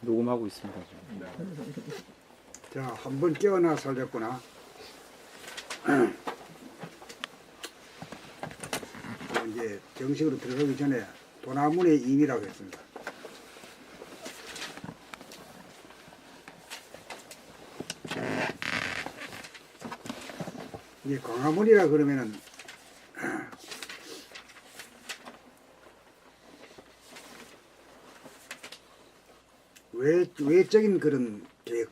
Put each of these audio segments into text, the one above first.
녹음하고 있습니다. 지금. 자, 한번 깨어나 살렸구나. 이제 정식으로 들어가기 전에 도나문의 임이라고 했습니다. 이제 광화문이라 그러면은 외적인 그런 계획에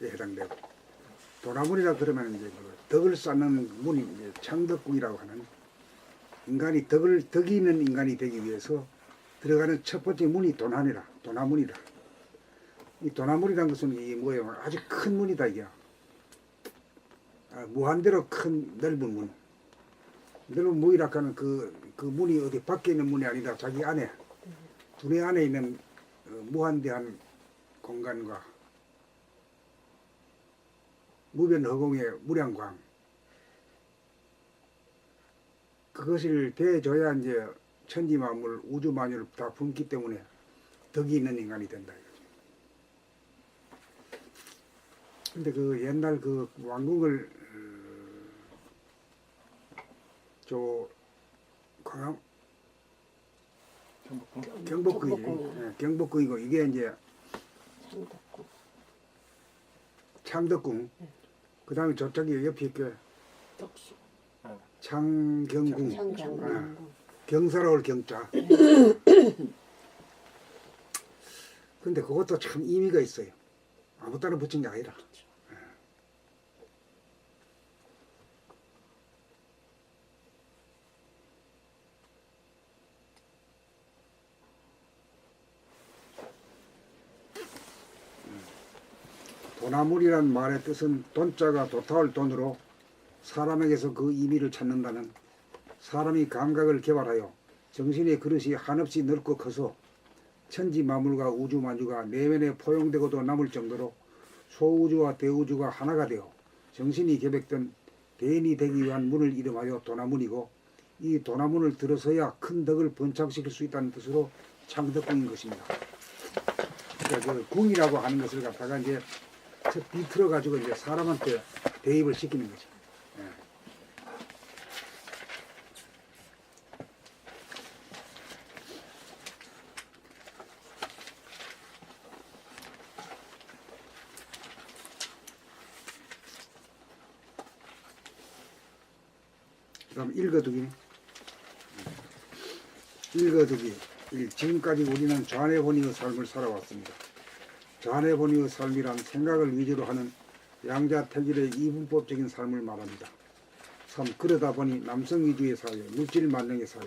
해당되고, 도나문이라 그러면 이제 그 덕을 쌓는 문이 이제 창덕궁이라고 하는, 인간이 덕이 있는 인간이 되기 위해서 들어가는 첫 번째 문이 도나문이라. 이 도나문이라는 것은 이 뭐예요? 아주 큰 문이다 이게. 무한대로 큰 넓은 문. 넓은 문이라 하는 그 문이 어디 밖에 있는 문이 아니라 자기 안에, 두뇌 안에 있는 무한대한 공간과 무변허공의 무량광, 그것을 대줘야 이제 천지만물 우주만유를 다 품기 때문에 덕이 있는 인간이 된다 이거죠. 근데 그 옛날 그 왕궁을 경복궁이고 이게 이제 창덕궁. 그 다음에 저쪽에 옆에 있게 창경궁. 경사로울 경자. 근데 그것도 참 의미가 있어요. 아무 따라 붙인 게 아니라. 도나물이란 말의 뜻은 돈자가 도타올 돈으로 사람에게서 그 의미를 찾는다는, 사람이 감각을 개발하여 정신의 그릇이 한없이 넓고 커서 천지만물과 우주만주가 내면에 포용되고도 남을 정도로 소우주와 대우주가 하나가 되어 정신이 계획된 대인이 되기 위한 문을 이름하여 도나문이고, 이 도나문을 들어서야 큰 덕을 번창시킬 수 있다는 뜻으로 창덕궁인 것입니다. 그러니까 그 궁이라고 하는 것을 갖다가 이제 비틀어 가지고 이제 사람한테 대입을 시키는 거죠. 그럼 읽어두기. 지금까지 우리는 좌뇌본의의 삶을 살아왔습니다. 좌뇌본의의 삶이란 생각을 위주로 하는 양자택일의 이분법적인 삶을 말합니다. 3. 그러다 보니 남성 위주의 사회, 물질 만능의 사회,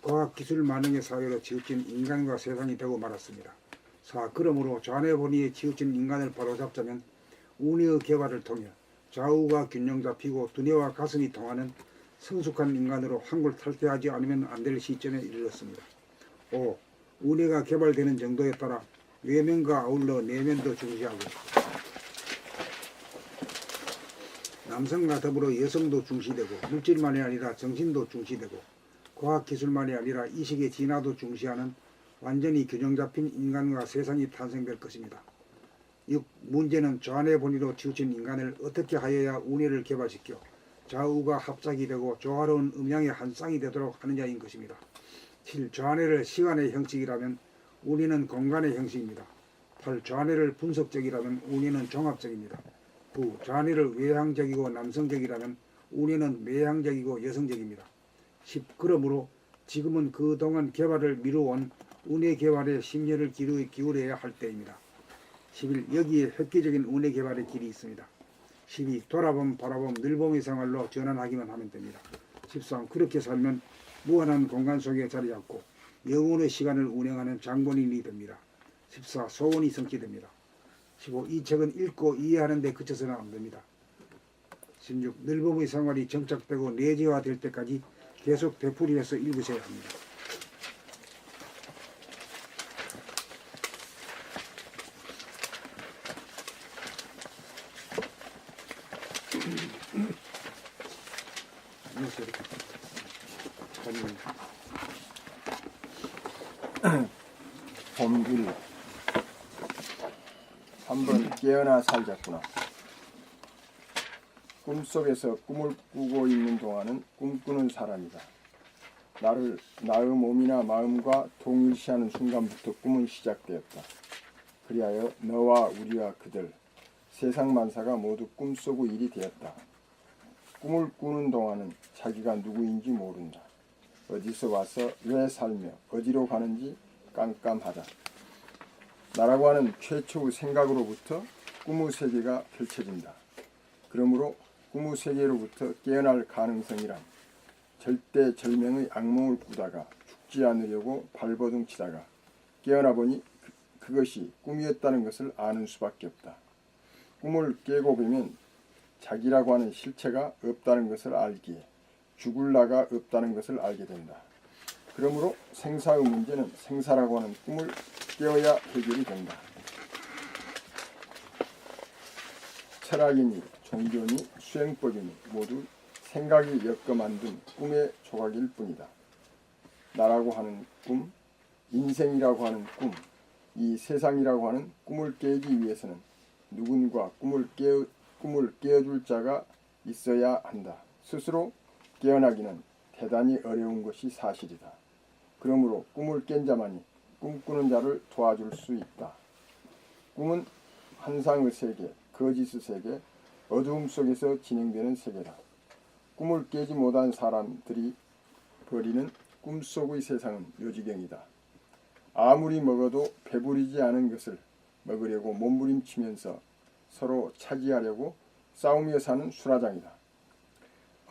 과학기술 만능의 사회로 치우친 인간과 세상이 되고 말았습니다. 4. 그러므로 좌뇌본의에 치우친 인간을 바로잡자면 운의의 개발을 통해 좌우가 균형 잡히고 두뇌와 가슴이 통하는 성숙한 인간으로 한골 탈퇴하지 않으면 안 될 시점에 이르렀습니다. 5. 운의가 개발되는 정도에 따라 외면과 아울러 내면도 중시하고 남성과 더불어 여성도 중시되고 물질만이 아니라 정신도 중시되고 과학기술만이 아니라 이식의 진화도 중시하는 완전히 균형 잡힌 인간과 세상이 탄생될 것입니다. 6. 문제는 좌뇌본의로 치우친 인간을 어떻게 하여야 운의를 개발시켜 좌우가 합작이 되고 조화로운 음양의 한 쌍이 되도록 하느냐인 것입니다. 7. 좌뇌를 시간의 형식이라면 운의는 공간의 형식입니다. 8. 좌뇌를 분석적이라면 운의는 종합적입니다. 9. 좌뇌를 외향적이고 남성적이라면 운의는 내향적이고 여성적입니다. 10. 그러므로 지금은 그동안 개발을 미루어온 운의 개발에 심혈을 기울여야 할 때입니다. 11. 여기에 획기적인 운의 개발의 길이 있습니다. 12. 돌아봄, 바라봄, 늘봄의 생활로 전환하기만 하면 됩니다. 13. 그렇게 살면 무한한 공간 속에 자리 잡고 영혼의 시간을 운영하는 장본인이 됩니다. 14. 소원이 성취됩니다. 15. 이 책은 읽고 이해하는 데 그쳐서는 안 됩니다. 16. 늘봄의 생활이 정착되고 내재화될 때까지 계속 되풀이해서 읽으셔야 합니다. 범길 한번 깨어나 살자꾸나. 꿈속에서 꿈을 꾸고 있는 동안은 꿈꾸는 사람이다. 나의 몸이나 마음과 동일시하는 순간부터 꿈은 시작되었다. 그리하여 너와 우리와 그들, 세상 만사가 모두 꿈속의 일이 되었다. 꿈을 꾸는 동안은 자기가 누구인지 모른다. 어디서 와서 왜 살며 어디로 가는지 깜깜하다. 나라고 하는 최초의 생각으로부터 꿈의 세계가 펼쳐진다. 그러므로 꿈의 세계로부터 깨어날 가능성이란 절대절명의 악몽을 꾸다가 죽지 않으려고 발버둥 치다가 깨어나 보니 그것이 꿈이었다는 것을 아는 수밖에 없다. 꿈을 깨고 보면 자기라고 하는 실체가 없다는 것을 알기에 죽을 나가 없다는 것을 알게 된다. 그러므로 생사의 문제는 생사라고 하는 꿈을 깨어야 해결이 된다. 철학이니 종교니 수행법이니 모두 생각이 엮어 만든 꿈의 조각일 뿐이다. 나라고 하는 꿈, 인생이라고 하는 꿈, 이 세상이라고 하는 꿈을 깨기 위해서는 누군가 꿈을 깨어줄 자가 있어야 한다. 스스로 깨어나기는 대단히 어려운 것이 사실이다. 그러므로 꿈을 깬 자만이 꿈꾸는 자를 도와줄 수 있다. 꿈은 환상의 세계, 거짓의 세계, 어두움 속에서 진행되는 세계다. 꿈을 깨지 못한 사람들이 벌이는 꿈속의 세상은 요지경이다. 아무리 먹어도 배부르지 않은 것을 먹으려고 몸부림치면서 서로 차지하려고 싸우며 사는 수라장이다.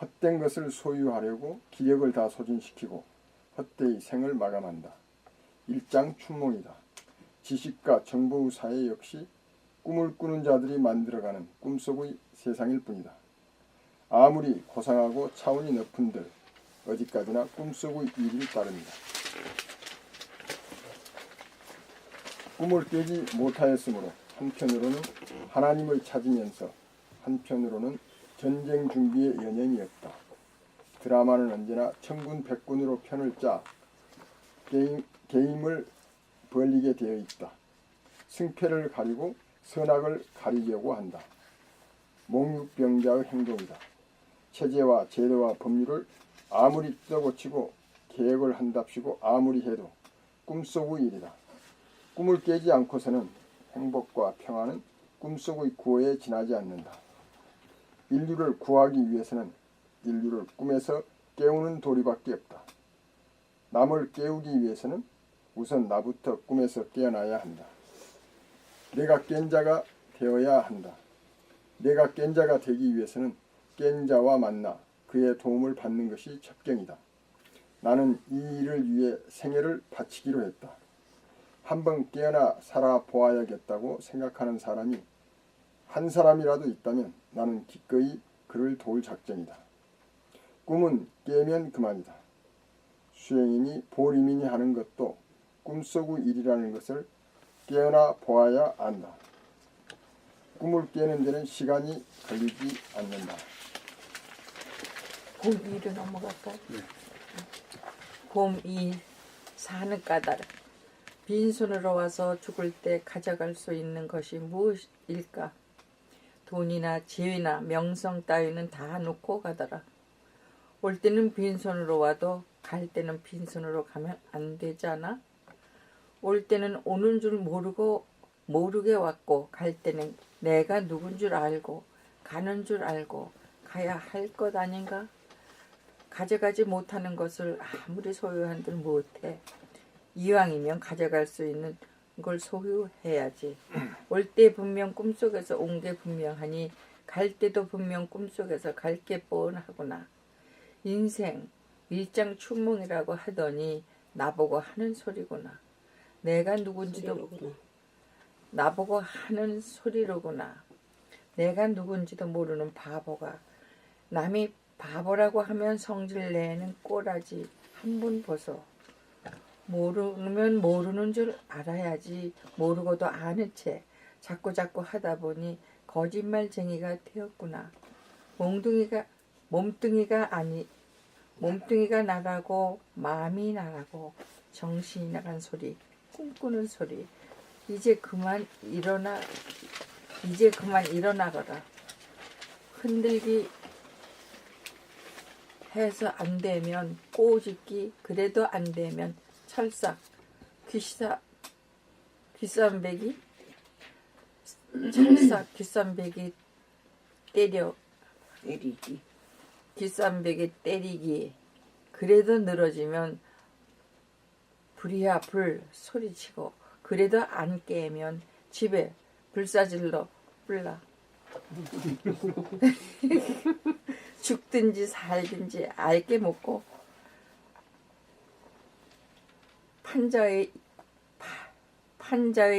헛된 것을 소유하려고 기력을 다 소진시키고 헛되이 생을 마감한다. 일장춘몽이다. 지식과 정보의 사회 역시 꿈을 꾸는 자들이 만들어가는 꿈속의 세상일 뿐이다. 아무리 고상하고 차원이 높은들 어디까지나 꿈속의 일을 따릅니다. 꿈을 깨지 못하였으므로 한편으로는 하나님을 찾으면서 한편으로는 전쟁 준비의 연연이었다. 드라마는 언제나 천군백군으로 편을 짜 게임을 벌리게 되어 있다. 승패를 가리고 선악을 가리려고 한다. 몽유병자의 행동이다. 체제와 제도와 법률을 아무리 뜯어고치고 개혁을 한답시고 아무리 해도 꿈속의 일이다. 꿈을 깨지 않고서는 행복과 평화는 꿈속의 구호에 지나지 않는다. 인류를 구하기 위해서는 인류를 꿈에서 깨우는 도리밖에 없다. 남을 깨우기 위해서는 우선 나부터 꿈에서 깨어나야 한다. 내가 깬 자가 되어야 한다. 내가 깬 자가 되기 위해서는 깬 자와 만나 그의 도움을 받는 것이 첩경이다. 나는 이 일을 위해 생애를 바치기로 했다. 한번 깨어나 살아보아야겠다고 생각하는 사람이 한 사람이라도 있다면 나는 기꺼이 그를 도울 작정이다. 꿈은 깨면 그만이다. 수행이니 보림이니 하는 것도 꿈속의 일이라는 것을 깨어나 보아야 안다. 꿈을 깨는 데는 시간이 걸리지 않는다. 곰 2로 넘어갈까요? 네. 곰 2. 사는 까닭. 빈손으로 와서 죽을 때 가져갈 수 있는 것이 무엇일까? 돈이나 지위나 명성 따위는 다 놓고 가더라. 올 때는 빈손으로 와도 갈 때는 빈손으로 가면 안 되잖아. 올 때는 오는 줄 모르게 왔고 갈 때는 내가 누군 줄 알고 가는 줄 알고 가야 할 것 아닌가? 가져가지 못하는 것을 아무리 소유한들 못해. 이왕이면 가져갈 수 있는 걸 소유해야지. 올 때 분명 꿈속에서 온 게 분명하니 갈 때도 분명 꿈속에서 갈 게 뻔하구나. 인생 일장춘몽이라고 하더니 나보고 하는 소리구나. 내가 누군지도 나보고 하는 소리로구나. 내가 누군지도 모르는 바보가 남이 바보라고 하면 성질 내는 꼬라지 한 번 보소. 모르면 모르는 줄 알아야지. 모르고도 아는 채 자꾸 하다 보니 거짓말쟁이가 되었구나. 몸뚱이가 나라고 마음이 나라고 정신이 나간 소리, 꿈꾸는 소리. 이제 그만 일어나 이제 그만 일어나거라. 흔들기 해서 안 되면 꼬집기, 그래도 안 되면 철삭, 귀쌈배기, 철삭, 귀쌈배기 때려, 내리기. 귀쌈배기 때리기. 그래도 늘어지면 불이야 불 소리치고, 그래도 안 깨면 집에 불사질러 불라. 죽든지 살든지 알게 먹고 판자의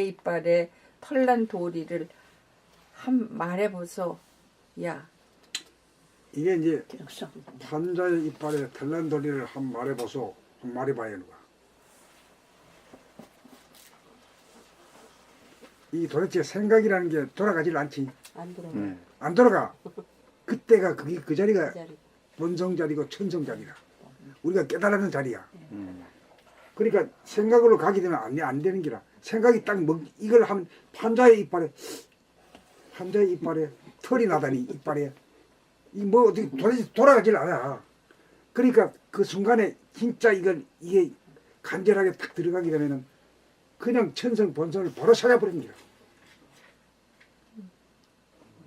이빨에 털난 도리를 한 말해보소. 야, 이게 이제 기록성. 판자의 이빨에 털난 도리를 한 말해보소. 한 말해봐야 하는 거야. 이 도대체 생각이라는 게 돌아가질 않지. 안 들어. 안 돌아가. 그때가 그게 그 자리가 그 자리. 본성 자리고 천성 자리라. 우리가 깨달는 자리야. 그러니까 생각으로 가게 되면 안 되는 기라. 생각이 딱 이걸 하면 판자의 이빨에 털이 나다니 이빨에 이 뭐 어떻게 도대체 돌아가질 않아. 그러니까 그 순간에 진짜 이게 간절하게 딱 들어가게 되면은 그냥 천성 본성을 바로 찾아버리는 거야.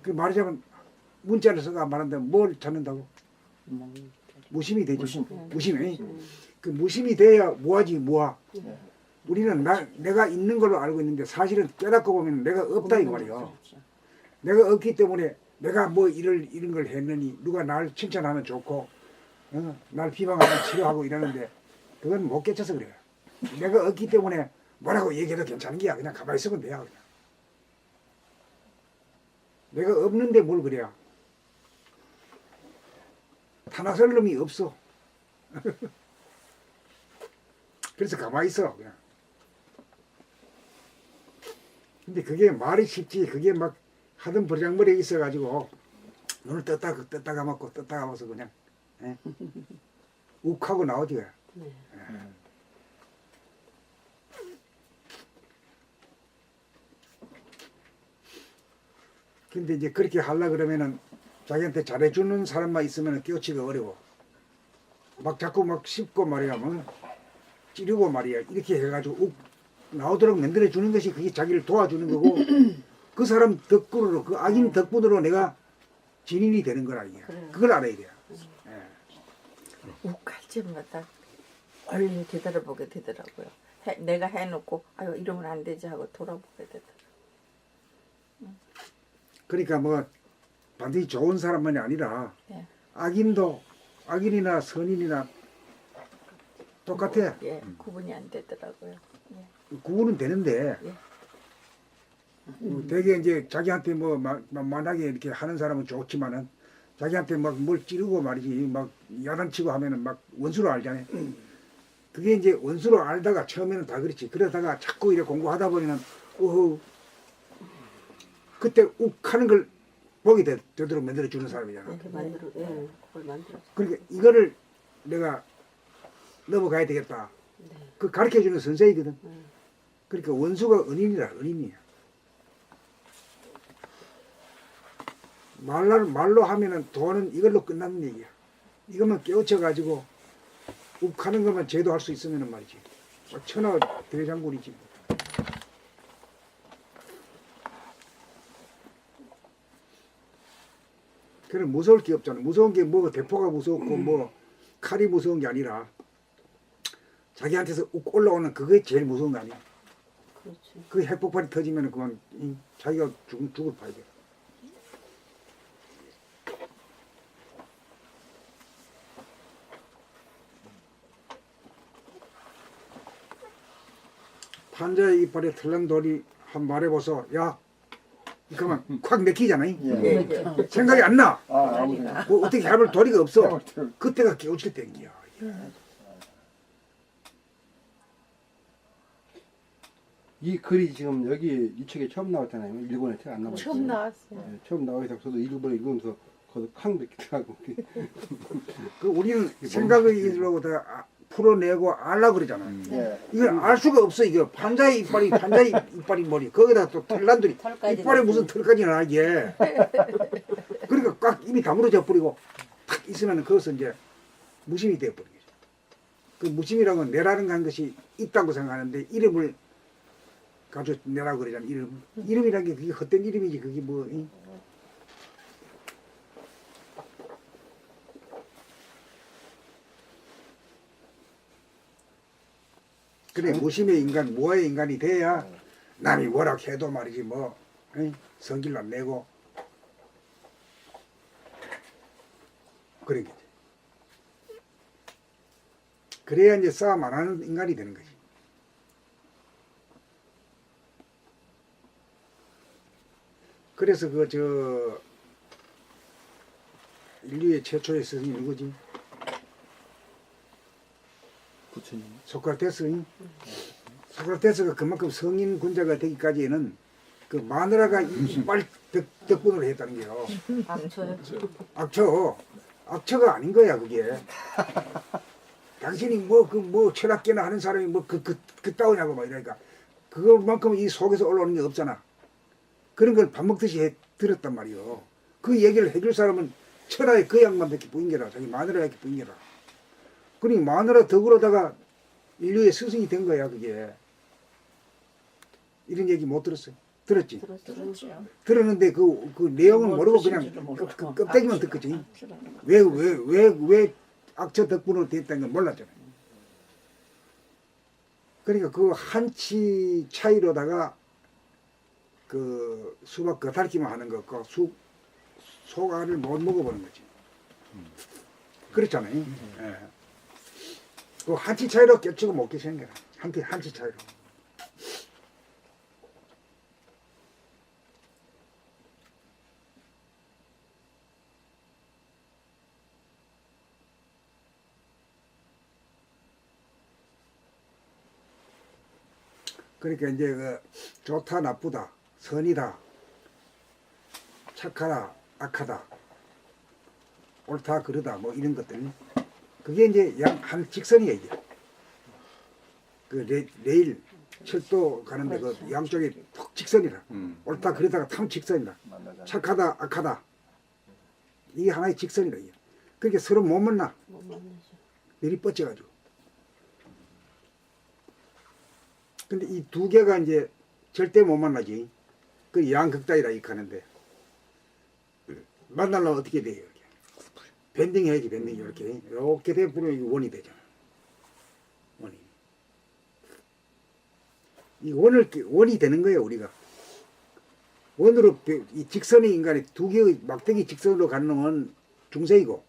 그 말하자면 문자를 써가 말한다. 뭘 찾는다고? 무심이 되지. 무심이. 그 무심이 돼야 뭐하지 뭐하. 우리는 내가 있는 걸로 알고 있는데 사실은 깨닫고 보면 내가 없다 이 말이야. 내가 없기 때문에 내가 뭐 이런 걸 했느니 누가 날 칭찬하면 좋고 날 비방하면 치료하고 이러는데 그건 못 깨쳐서 그래. 내가 없기 때문에 뭐라고 얘기해도 괜찮은 게야. 그냥 가만히 있으면 돼야 그냥. 내가 없는데 뭘 그래야. 타나설 놈이 없어. 그래서 가만히 있어 그냥. 근데 그게 말이 쉽지. 그게 막 하던 버장머리에 있어가지고 눈을 떴다 감았고 떴다 감아서 그냥 욱하고 나오지. 네. 근데 이제 그렇게 하려 그러면은 자기한테 잘해주는 사람만 있으면 깨우치기가 어려워. 막 자꾸 막 씹고 말이야, 뭐 찌르고 말이야 이렇게 해가지고 욱 나오도록 만들어 주는 것이 그게 자기를 도와주는 거고 그 사람 덕분으로 그 악인 덕분으로 내가 진인이 되는 거라 이게. 그걸 알아야 돼. 욱할 때마다 얼른 되돌아보게 되더라고요. 내가 해놓고 아유 이러면 안 되지 하고 돌아보게 되더라고요. 그러니까 뭐 반드시 좋은 사람만이 아니라 네. 악인이나 선인이나 똑같아. 예, 구분이 안 되더라고요. 예. 구분은 되는데 예. 되게 이제 자기한테 뭐 만약에 이렇게 하는 사람은 좋지만은 자기한테 막 뭘 찌르고 말이지 막 야단치고 하면은 막 원수로 알잖아요. 그게 이제 원수로 알다가 처음에는 다 그렇지. 그러다가 자꾸 이렇게 공부하다 보면은 그때 욱하는 걸 보게 되도록 만들어 주는 사람이잖아. 그렇게 만들어. 예. 그걸 만들어. 그러니까 이거를 내가 넘어가야 되겠다. 네. 그 가르쳐 주는 선생이거든. 그러니까 원수가 은인이라 은인이야. 말로 하면은 돈은 이걸로 끝나는 얘기야. 이것만 깨우쳐 가지고 욱하는 것만 제도할 수 있으면은 말이지. 천하 대장군이지. 그래 무서울 게 없잖아. 무서운 게 뭐 대포가 무서웠고 뭐 칼이 무서운 게 아니라 자기한테서 욱 올라오는 그게 제일 무서운 거 아니야. 그렇지. 그 핵폭발이 터지면 그만 자기가 죽을 파야 돼. 판자의 이빨에 털난 돌이 한 말해보소. 야, 그만 콱 내키잖아. 예. 생각이 안 나. 아무튼 뭐 어떻게 해볼 도리가 없어. 그때가 깨우칠 때인기야. 이 글이 지금 여기 이 책에 처음 나왔잖아요. 일본에 책 안 나왔어요. 처음 나왔어요. 네, 처음 나와서 저도 일본에 읽으면서 거기서 쾅 느끼더라고. 그 우리는 생각을 이루고 다 풀어내고 알라 그러잖아. 예. 이걸 알 수가 없어. 이거 판자의 이빨이 판자의 이빨이 머리 거기다 또 털난들이 털까지 이빨에 나지. 무슨 털까지 나게. 그러니까 꽉 입이 다물어져 버리고 탁 있으면 그것은 이제 무심이 되어 버린 거죠. 그 무심이라는 건 내라는 한 것이 있다고 생각하는데 이름을 가지고 내라고 그러잖아. 이름이라는 게 그게 헛된 이름이지. 그게 뭐 이? 그래 무심의 인간, 무아의 인간이 돼야 남이 뭐라 해도 말이지 뭐 성질 안 내고 그런 거지. 그래야 이제 싸움 안 하는 인간이 되는 거지. 그래서 그 저 인류의 최초의 스승이 누구지? 부처님. 소크라테스. 소크라테스가 그만큼 성인 군자가 되기까지는 그 마누라가 이빨 덕분으로 했다는 게요. 악초요. 악처가 아닌 거야 그게. 당신이 뭐 철학계나 하는 사람이 그따오냐고 막 이러니까 그것만큼 이 속에서 올라오는 게 없잖아. 그런 걸 밥 먹듯이 들었단 말이요. 그 얘기를 해줄 사람은 천하의 그 양반밖에 보인게라. 자기 마누라밖에 보인게라. 그러니 마누라 덕으로다가 인류의 스승이 된 거야 그게. 이런 얘기 못 들었어요? 들었지? 들었죠. 들었는데 그 내용은 뭐 모르고 그냥 뜻인지도 모르고. 껍데기만 듣겠지. 왜 악처 덕분으로 됐다는 건 몰랐잖아요. 그러니까 그 한치 차이로다가 그 수박 겉핥기만 하는 거, 그 속알을 못 먹어보는 거지. 그렇잖아요. 예. 그 한치 차이로 깨치고 먹기 생겨라. 한치 차이로. 그러니까 이제 그 좋다 나쁘다 선이다 착하다 악하다 옳다 그르다 뭐 이런 것들 그게 이제 한 직선이야 이게 그 레일 철도 가는데 그 양쪽에 톡 직선이라 옳다 그르다가 탐 직선이라 착하다 악하다 이게 하나의 직선이라 이게. 그러니까 서로 못 만나 못 만나죠. 내리 뻗쳐가지고. 근데 이 두 개가 이제 절대 못 만나지. 그 양극단이라 이렇게 하는데 만나려면 어떻게 돼요? 이렇게 밴딩 해야지 밴딩 이렇게 돼버리면 원이 되잖아. 원이. 이 원이 되는 거예요 우리가. 원으로 이 직선의 인간이 두 개의 막대기 직선으로 가는 놈은 중생이고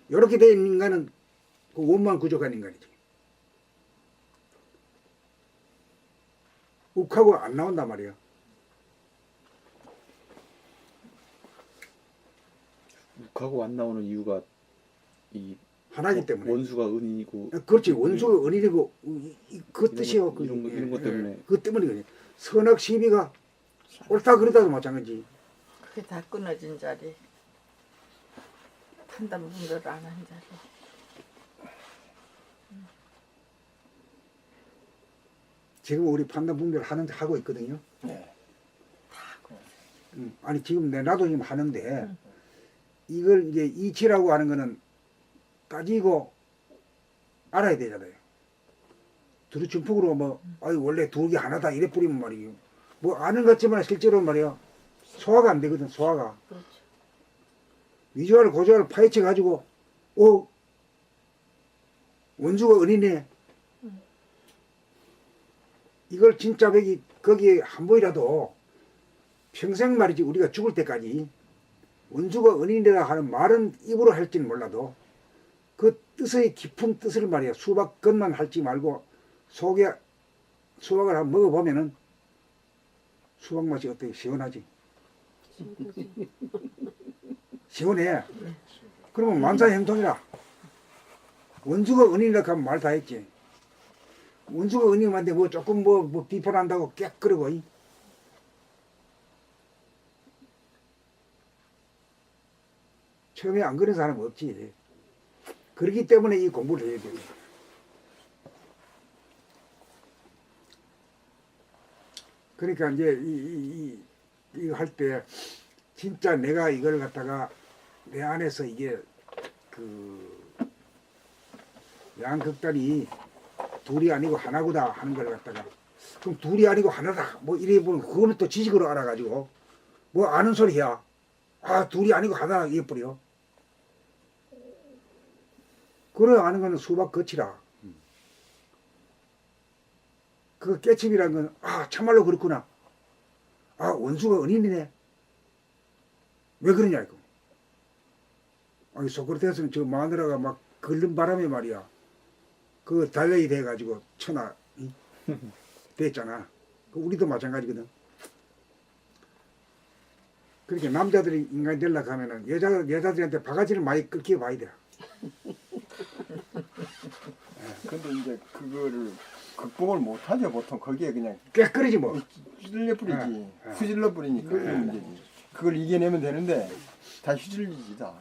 이렇게 된 인간은 그 원만 구족한 인간이지. 욱하고 안 나온단 말이에요. 욱하고 안 나오는 이유가 이 하나이기 때문에. 원수가 은인이고 그렇지. 원수가 은인이고 그 뜻이요. 이런 것 때문에. 그 때문에 그래. 선악 시비가 옳다 그러다도 마찬가지. 그게 다 끊어진 자리. 판단 분별을 안 한 자리. 지금 우리 판단 분별 하고 있거든요. 네. 아니 지금 나도 지금 하는데 이걸 이제 이치라고 하는 거는 따지고 알아야 되잖아요. 두루충풍으로 뭐 아유 원래 두 개 하나다 이래 뿌리면 말이에요. 뭐 아는 것 같지만 실제로 말이야 소화가 안 되거든. 소화가. 그렇죠. 위조할 고조할 파헤쳐 가지고 원수가 은이네. 이걸 진짜 거기에 한 번이라도 평생 말이지 우리가 죽을 때까지 원수가 은인이라 하는 말은 입으로 할지는 몰라도 그 뜻의 깊은 뜻을 말이야 수박 겉만 할지 말고 속에 수박을 한번 먹어보면은 수박 맛이 어때요? 시원하지? 시원해. 그러면 만사형통이라. 원수가 은인이라 하면 말 다 했지. 원수가 은인한테 뭐 조금 뭐 비판한다고 깨 그러고 처음에 안 그런 사람은 없지. 그렇기 때문에 이 공부를 해야 돼요. 그러니까 이제 이거 할 때 진짜 내가 이걸 갖다가 내 안에서 이게 그 양극단이 둘이 아니고 하나구나 하는 걸 갖다가 그럼 둘이 아니고 하나다 뭐 이래 보면 그거는 또 지식으로 알아가지고 뭐 아는 소리야. 아 둘이 아니고 하나 이래버려. 그래 아는 거는 수박 거치라. 그 깨침이란 건 아 참말로 그렇구나. 아 원수가 은인이네. 왜 그러냐 이거. 아니 소크라테스는 저 마누라가 막 걸른 바람에 말이야. 그 달력이 돼가지고 천하 됐잖아. 우리도 마찬가지거든. 그렇게 남자들이 인간이 되려고 하면은 여자들한테 바가지를 많이 끓여 봐야 돼. 근데 이제 그거를 극복을 못하죠. 보통 거기에 그냥 깨끗이지 뭐. 휘둘려 뿌리지. 예. 후질러 뿌리니까 그게 문제지. 그걸 이겨내면 되는데 다 휘둘리지 다.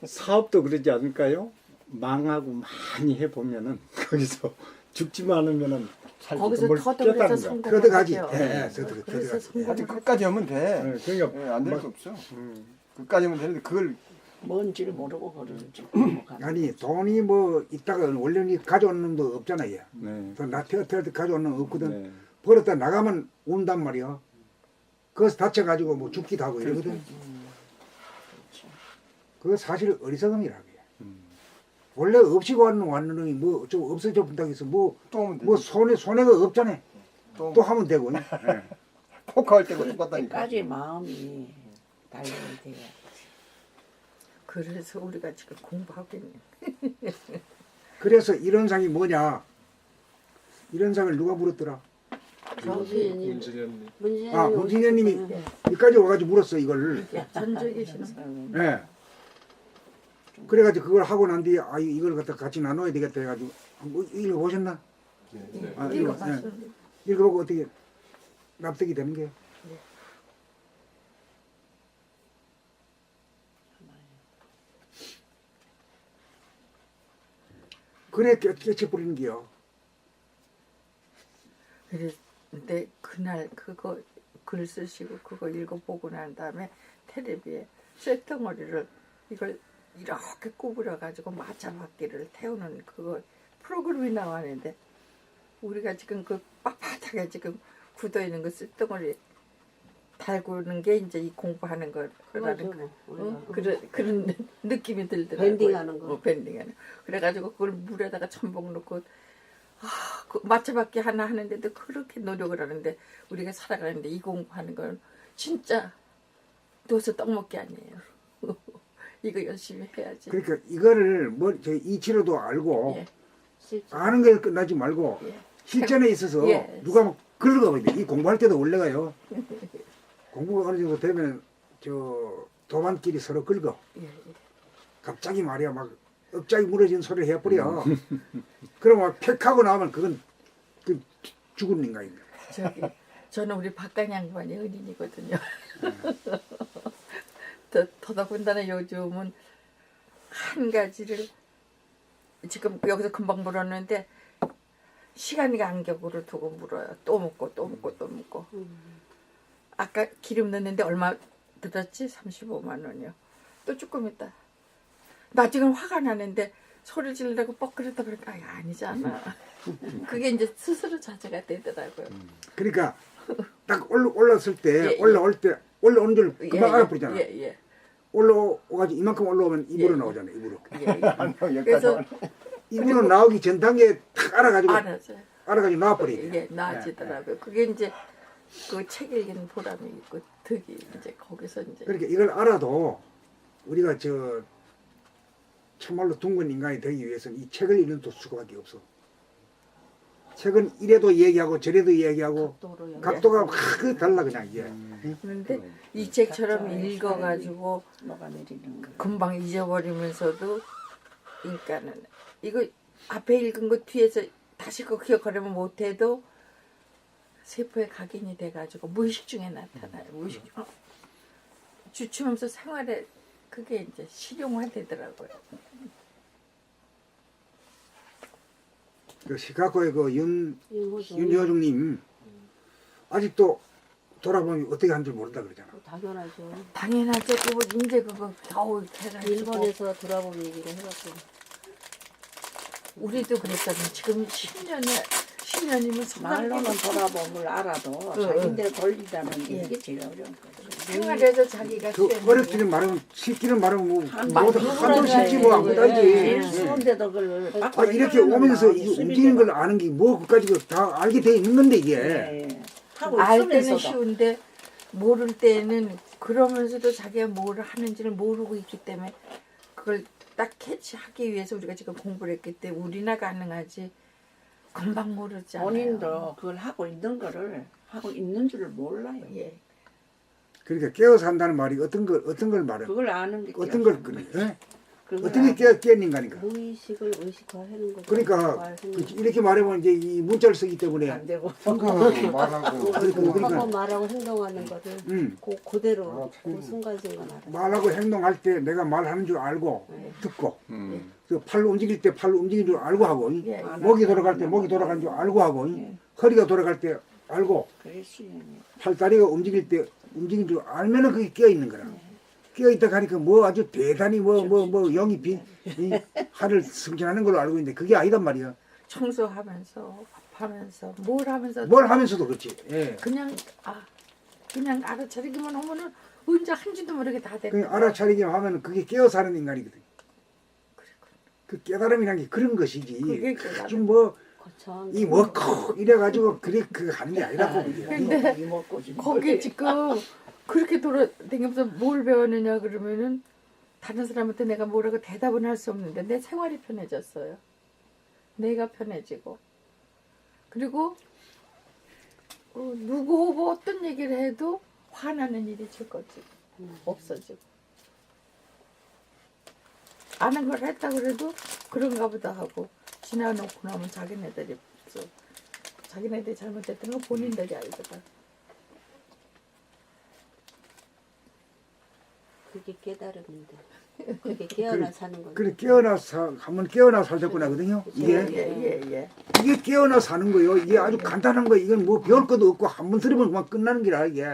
사업도 그러지 않을까요? 망하고 많이 해보면은 거기서 죽지만 않으면은 거기서 뭘 터득해서 깨닫는 거야. 터득하지. 성공하죠. 예, 그래서 터득하지. 성공. 하여튼 끝까지 하면 돼. 그러니까 안 될 막- 수 없어. 끝까지 하면 되는데 그걸 뭔지를 모르고 그러지. 아니 돈이 뭐 있다가 원래는 가져오는 놈도 없잖아 얘. 네. 나 태어날 때 가져오는 놈 없거든. 네. 벌었다 나가면 온단 말이야. 거기서 다쳐가지고 뭐 죽기도 하고 이러거든. 그거 사실 어리석음이라 그게. 원래 없이 왔는 놈이 뭐 좀 없어져 본다고 해서 또 하면 되지. 뭐 손해가 없잖아. 또 또 하면 되고. 예. 포크할 때가 똑같다니까. 끝까지 마음이 달려야 돼요. 그래서 우리가 지금 공부하고 있는. 그래서 이런 상이 뭐냐? 이런 상을 누가 물었더라? 저기 문재인 아 문진현님이 여기까지 와가지고 물었어 이걸. 전주에 계시는 분. 예. 그래가지고 그걸 하고 난 뒤에 아 이걸 갖다 같이 나눠야 되겠다 해가지고 뭐 읽어보셨나? 아, 읽어봤어요. 읽어보고 어떻게 납득이 되는 게요? 그래 깨쳐버리는 게요. 그런데 그날 그거 글 쓰시고 그거 읽어보고 난 다음에 텔레비에 쇳덩어리를 이걸 이렇게 구부려 가지고 마차바퀴를 태우는 그거 프로그램이 나왔는데 우리가 지금 그 빳빳하게 지금 굳어 있는 그 쇳덩어리 달구는 게 이제 이 공부하는 거라는 거. 그런 느낌이 들더라고요. 밴딩하는 거. 밴딩하는. 그래가지고 그걸 물에다가 첨벙 넣고 그 마차바퀴 하나 하는데도 그렇게 노력을 하는데 우리가 살아가는데 이 공부하는 건 진짜 누워서 떡 먹기 아니에요. 이거 열심히 해야지. 그러니까 이거를 뭐 저 이치로도 알고 예. 아는 게 끝나지 말고 예. 실전에 있어서 예. 누가 막 긁어봐야 돼. 이 공부할 때도 원래가요. 공부가 어느 정도 되면 저 도반끼리 서로 긁어. 예, 예. 갑자기 말이야 막 억장이 무너진 소리를 해버려. 그럼 막 팩하고 나오면 그건 그 죽은 인간입니다. 저는 우리 박간 양반이 은인이거든요. 더더군다나 요즘은 한 가지를 지금 여기서 금방 물었는데 시간 간격으로 두고 물어요. 또 묻고 또 묻고 또 묻고. 아까 기름 넣는데 얼마 들었지? 35만 원이요. 또 조금 있다. 나 지금 화가 나는데 소리 지르려고 뻐그렸다 그러니까 아니잖아. 그게 이제 스스로 자제가 되더라고요. 그러니까 딱 올랐을 때 예, 예. 올라올 때 올라오는 줄 금방 알아버리잖아. 예. 올라오가지고 이만큼 올라오면 입으로 예, 예. 나오잖아. 입으로. 예. 그래서 입으로 나오기 전 단계에 탁 알아가지고 알아서 나와버려. 예, 나아지더라고요. 그게 이제 그 책 읽는 보람이 있고 득이 이제 거기서 이제 그러니까 이걸 알아도 우리가 저 참말로 둥근 인간이 되기 위해서는 이 책을 읽는 또 수고밖에 없어. 책은 이래도 얘기하고 저래도 얘기하고 각도가 확 달라 그냥 이게. 그런데 이 책처럼 읽어가지고 녹아내리는 거. 금방 잊어버리면서도 그러니까는 이거 앞에 읽은 거 뒤에서 다시 그 기억하려면 못해도 세포에 각인이 돼가지고 무의식 중에 나타나요. 무의식 중. 주춤하면서 생활에 그게 이제 실용화되더라고요. 그 시카고의 그 윤호중. 윤여중님 아직도 돌아보면 어떻게 한 줄 모른다 그러잖아. 당연하죠. 당연하죠. 그거 이제 그거 겨우 해가지고 일본에서 돌아본 얘기를 해가지고. 우리도 그랬잖아. 지금 10년이면 말로는 돌아봄을 알아도 자기들 돌리자는 게 이게 제일 어려운 거죠. 생활에서 자기가 그 취했는데 어렵지는 말하면 쉽기는 말하면 뭐 한번 모두 한도 쉽지 뭐 아무다지. 제일 수운데도 그걸 아 이렇게 오면서 이 움직이는 걸 아는 게 뭐 그까지 다 알게 돼 있는 건데 이게. 예. 하고 알 때는 있으면서도 쉬운데 모를 때는 그러면서도 자기가 뭘 하는지를 모르고 있기 때문에 그걸 딱 캐치하기 위해서 우리가 지금 공부를 했기 때문에 우리나 가능하지 금방 모르잖아요. 본인도 그걸 하고 있는 거를 하고 있는 줄을 몰라요. 예. 그러니까 깨어서 한다는 말이 어떤 걸 말해? 그걸 아는 게 어떤 걸 그래? 예? 그걸 어떻게 깨어있는가니까. 무의식을 의식화하는 거죠. 그러니까 이렇게 말하면 이제 이 문자를 쓰기 때문에 안 되고 생각하고 말하고 그러니까 하고 말하고 행동하는 거를 그대로 그 순간순간 알아. 말하고 행동할 때 내가 말하는 줄 알고 듣고 그 팔로 움직일 때 팔로 움직이는 줄 알고 하고 예. 목이 돌아갈 때 목이 돌아가는 줄 알고 하고 허리가 돌아갈 때 알고 그래 수행이 팔다리가 움직일 때 움직이는 줄 알면은 그게 깨어 있는 거라. 깨어 있다 가니까 뭐 아주 대단히 뭐 영이 하를 승진하는 걸로 알고 있는데 그게 아니단 말이야. 청소하면서 밥하면서 뭘 하면서 뭘 하면서도 그렇지. 예. 그냥 그냥 알아차리기만 하면은 언제 한지도 모르게 다 되는 그냥 알아차리기만 하면은 그게 깨어 사는 인간이거든. 그 깨달음이라는 게 그런 것이지. 그게 깨달음. 아주 뭐 거창한 이 뭐커 이래가지고 그래 그 하는 게 아니라고 그게. 근데 이먹고 거기 지금 그렇게 돌아다니면서 뭘 배웠느냐 그러면은 다른 사람한테 내가 뭐라고 대답은 할 수 없는데 내 생활이 편해졌어요. 내가 편해지고 그리고 누구하고 어떤 얘기를 해도 화나는 일이 적어지고 없어지고 아는 걸 했다 그래도 그런가 보다 하고 지나놓고 나면 자기네들이 잘못했던 거 본인들이 알거든. 그게 깨달음인데 그게 깨어나 사는 건데. 그래 한번 깨어나 살자꾸나 하거든요. 이게 예. 이게 깨어나 사는 거요. 이게 아주 간단한 거. 이건 뭐 배울 것도 없고 한 번 들으면 그만 끝나는 기라 이게.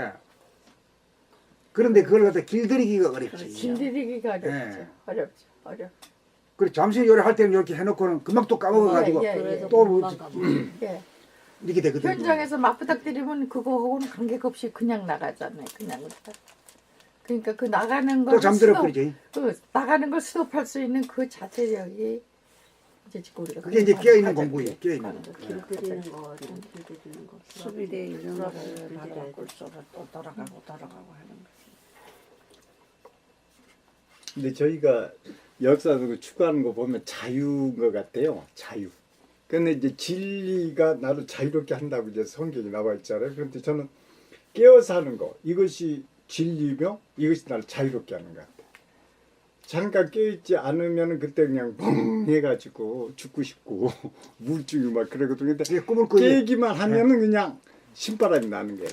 그런데 그걸 갖다 길들이기가 어렵지. 길들이기가 어렵죠. 예. 어렵죠. 그래 잠시 요리 할 때는 이렇게 해놓고는 금방 또 까먹어가지고 예. 그래서 또 금방 가고. 예. 이렇게 되거든요. 현장에서 맞부닥뜨리면 그거하고는 관계가 없이 그냥 나가잖아요. 그냥. 그러니까 그 나가는 걸 또 잠들어 버리지. 나가는 걸 스톱할 수 있는 그 자제력이 이제 지금 우리가 그게 이제 깨어있는 공부예요. 깨어있는. 길들이는 거, 길들이는 거. 수비대 이런 거를 바로 꿀속을 또 돌아가고 하는 거지. 근데 저희가 역사적으로 추구하는 거 보면 자유인 것 같아요. 자유. 근데 이제 진리가 나를 자유롭게 한다고 이제 성경이 나와 있잖아요. 그런데 저는 깨어 사는 거 이것이 진리며 이것이 나를 자유롭게 하는 것 같아요. 잠깐 깨어있지 않으면 그때 그냥 뻥 해가지고 죽고 싶고 우울증이 막 그러거든요. 근데 꿈을 꾸지. 깨기만 하면은 그냥 신바람이 나는 거예요.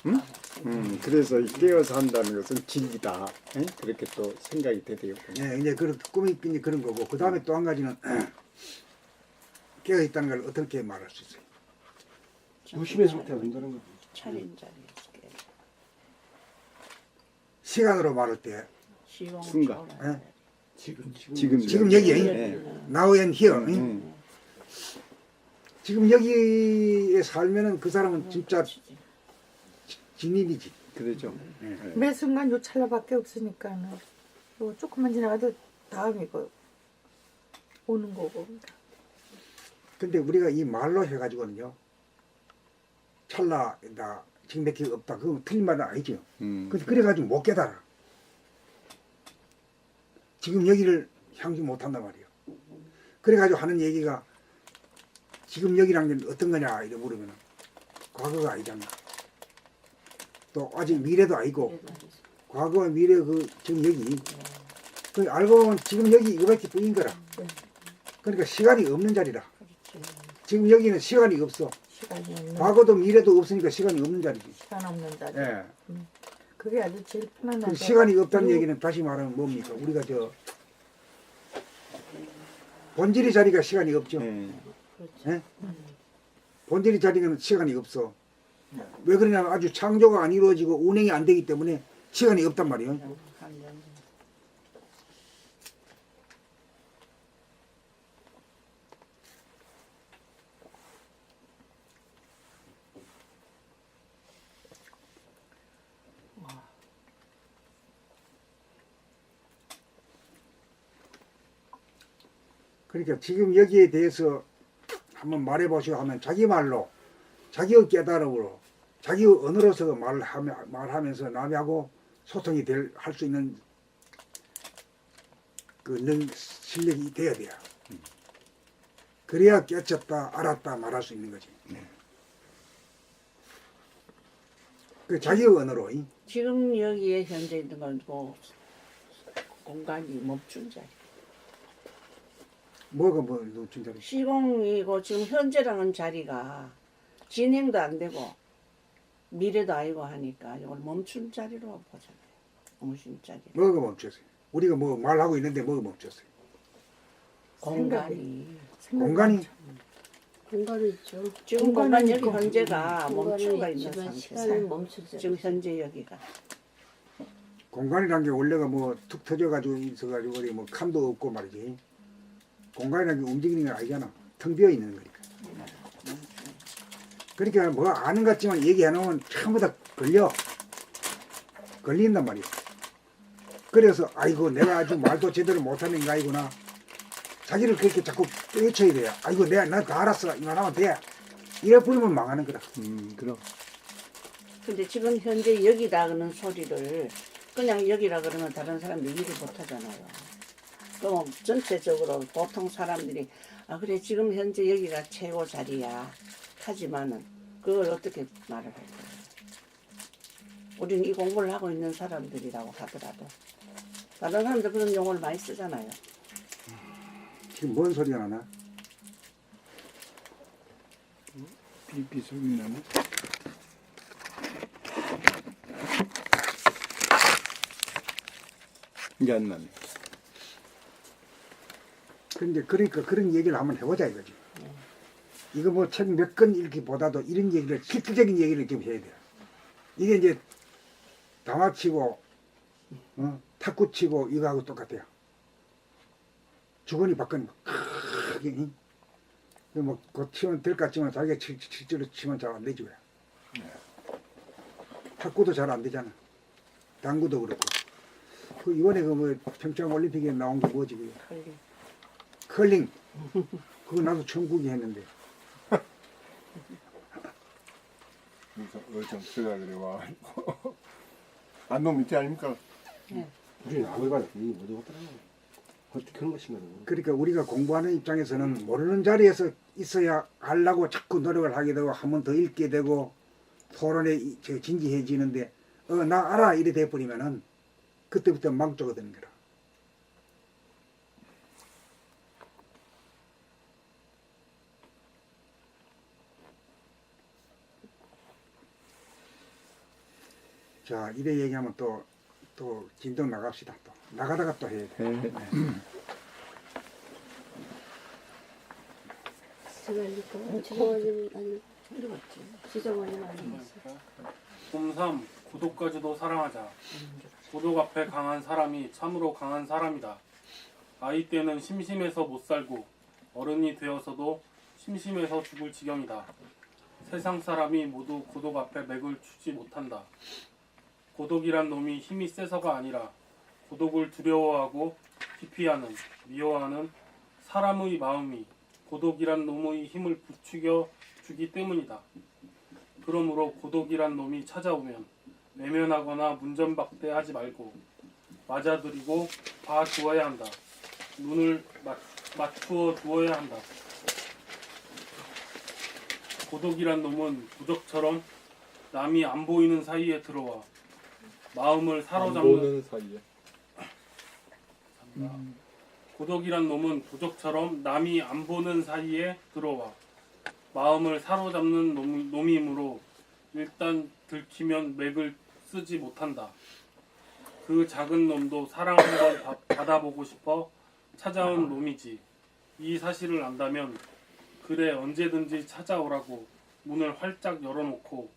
응? 그래서 이 깨어서 한다는 것은 진리다. 에? 그렇게 또 생각이 되대요. 예, 이제 그런 꿈이 이제 그런 거고 그 다음에 또 한 가지는 깨어 있다는 걸 어떻게 말할 수 있어요? 무심해서부터 한다는 거. 차린 자리에서 깨. 시간으로 말할 때 순간. 예? 지금 여기 예. now and here. 지금 여기에 살면은 그 사람은 진짜 진인이지. 그러죠. 매 순간 요 찰나밖에 없으니까는 요 조금만 지나가도 다음이고 오는 거고. 근데 우리가 이 말로 해가지고는요 찰나다 지금 몇 개 없다 그건 틀린 말은 아니죠. 그래가지고 못 깨달아. 지금 여기를 향지 못한단 말이에요. 그래가지고 하는 얘기가 지금 여기란 게 어떤 거냐 이래 물으면 과거가 아니잖아. 또 아직 미래도 아니고 과거와 미래 그 지금 여기 그 알고 보면 지금 여기 이거밖에 뿐인 거라. 그러니까 시간이 없는 자리라. 지금 여기는 시간이 없어. 시간이 없는 과거도 미래도 없으니까 시간이 없는 자리지. 시간 없는 자리. 예. 그게 아주 제일 편안한 그 자리. 시간이 없다는 얘기는 다시 말하면 뭡니까? 우리가 본질의 자리가 시간이 없죠. 그렇죠. 예? 본질이 자리는 시간이 없어. 왜 그러냐면 아주 창조가 안 이루어지고 운행이 안 되기 때문에 시간이 없단 말이에요. 그러니까 지금 여기에 대해서 한번 말해보시고 하면 자기 말로 자기의 깨달음으로 자기의 언어로서 말하면서 남하고 소통이 할 수 있는 그 실력이 돼야 돼요. 그래야 깨쳤다 알았다 말할 수 있는 거지. 그 자기의 언어로. 지금 여기에 현재 있는 건 뭐 공간이 멈춘 자리. 뭐가 뭐 놓친 자리. 시공이고 지금 현재라는 자리가 진행도 안 되고 미래도 아니고 하니까 이걸 멈춘 자리로 보잖아요. 멈춘 자리. 뭐가 멈췄어요? 우리가 뭐 말하고 있는데 뭐가 멈췄어요? 공간이. 공간이 공간이 있죠. 지금 공간 여기 현재가 멈추가 공간이 있는 있지만 시간은 상태에서 멈추죠. 지금 현재 여기가 공간이란 게 원래가 뭐 툭 터져가지고 있어가지고 어디 뭐 칸도 없고 말이지. 공간이란 게 움직이는 게 아니잖아. 텅 비어 있는 거니까. 그러니까 뭐 아는 것 같지만 얘기 안 하면 전부 다 걸린단 말이야. 그래서 아이고 내가 아주 말도 제대로 못하는 거 아니구나. 자기를 그렇게 자꾸 외쳐야 돼요. 아이고 나 다 알았어. 이만하면 돼. 이래 버리면 망하는 거다. 그럼. 근데 지금 현재 여기다는 소리를 그냥 여기라 그러면 다른 사람들이 이해를 못 하잖아요. 그럼 전체적으로 보통 사람들이 아 그래 지금 현재 여기가 최고 자리야 하지만은 그걸 어떻게 말을 할 거예요. 우리는 이 공부를 하고 있는 사람들이라고 하더라도 다른 사람들 그런 용어를 많이 쓰잖아요. 지금 뭔 소리가 나나? 삐삐 소리 나네. 이게 안 나네. 근데 그러니까 그런 얘기를 한번 해보자 이거지. 이거 뭐 책 몇 권 읽기보다도 이런 얘기를 실질적인 얘기를 좀 해야 돼요. 이게 이제 담화치고 탁구치고 이거하고 똑같아요. 주거니 받거니 크게 뭐곧 치면 될 것 같지만 자기가 실제로 치면 잘 안 되지 왜. 탁구도 잘 안 되잖아. 당구도 그렇고. 그 이번에 그 뭐 평창 올림픽에 나온 게 뭐지 그게? 컬링. 그거 나도 처음 구경했는데. 그래서 어좀 쓰라 그래 와. 안놈 밑에 아닙니까? 우리는 아무리 봐도 이 모두 없더라고. 어떻게 그런 것인가. 그러니까 우리가 공부하는 입장에서는 모르는 자리에서 있어야 하려고 자꾸 노력을 하게 되고 한 번 더 읽게 되고 토론에 진지해지는데 나 알아 이래 돼버리면은 그때부터 망조가 되는 거라. 자 이래 얘기하면 또 진동 나갑시다. 또 나가다가 또 해야 돼. 지정원님 아니 지정원님 아니었어. 곰3 고독까지도 사랑하자. 고독 앞에 강한 사람이 참으로 강한 사람이다. 아이 때는 심심해서 못 살고 어른이 되어서도 심심해서 죽을 지경이다. 세상 사람이 모두 고독 앞에 맥을 추지 못한다. 고독이란 놈이 힘이 세서가 아니라 고독을 두려워하고 기피하는 미워하는 사람의 마음이 고독이란 놈의 힘을 부추겨 주기 때문이다. 그러므로 고독이란 놈이 찾아오면 외면하거나 문전박대하지 말고 맞아들이고 봐주어야 한다. 눈을 맞추어 두어야 한다. 고독이란 놈은 부적처럼 남이 안 보이는 사이에 들어와 마음을 사로잡는 사이에. 고독이란 놈은 부적처럼 남이 안 보는 사이에 들어와 마음을 사로잡는 놈이므로 일단 들키면 맥을 쓰지 못한다. 그 작은 놈도 사랑 한번 받아보고 싶어 찾아온 놈이지. 이 사실을 안다면 그래 언제든지 찾아오라고 문을 활짝 열어놓고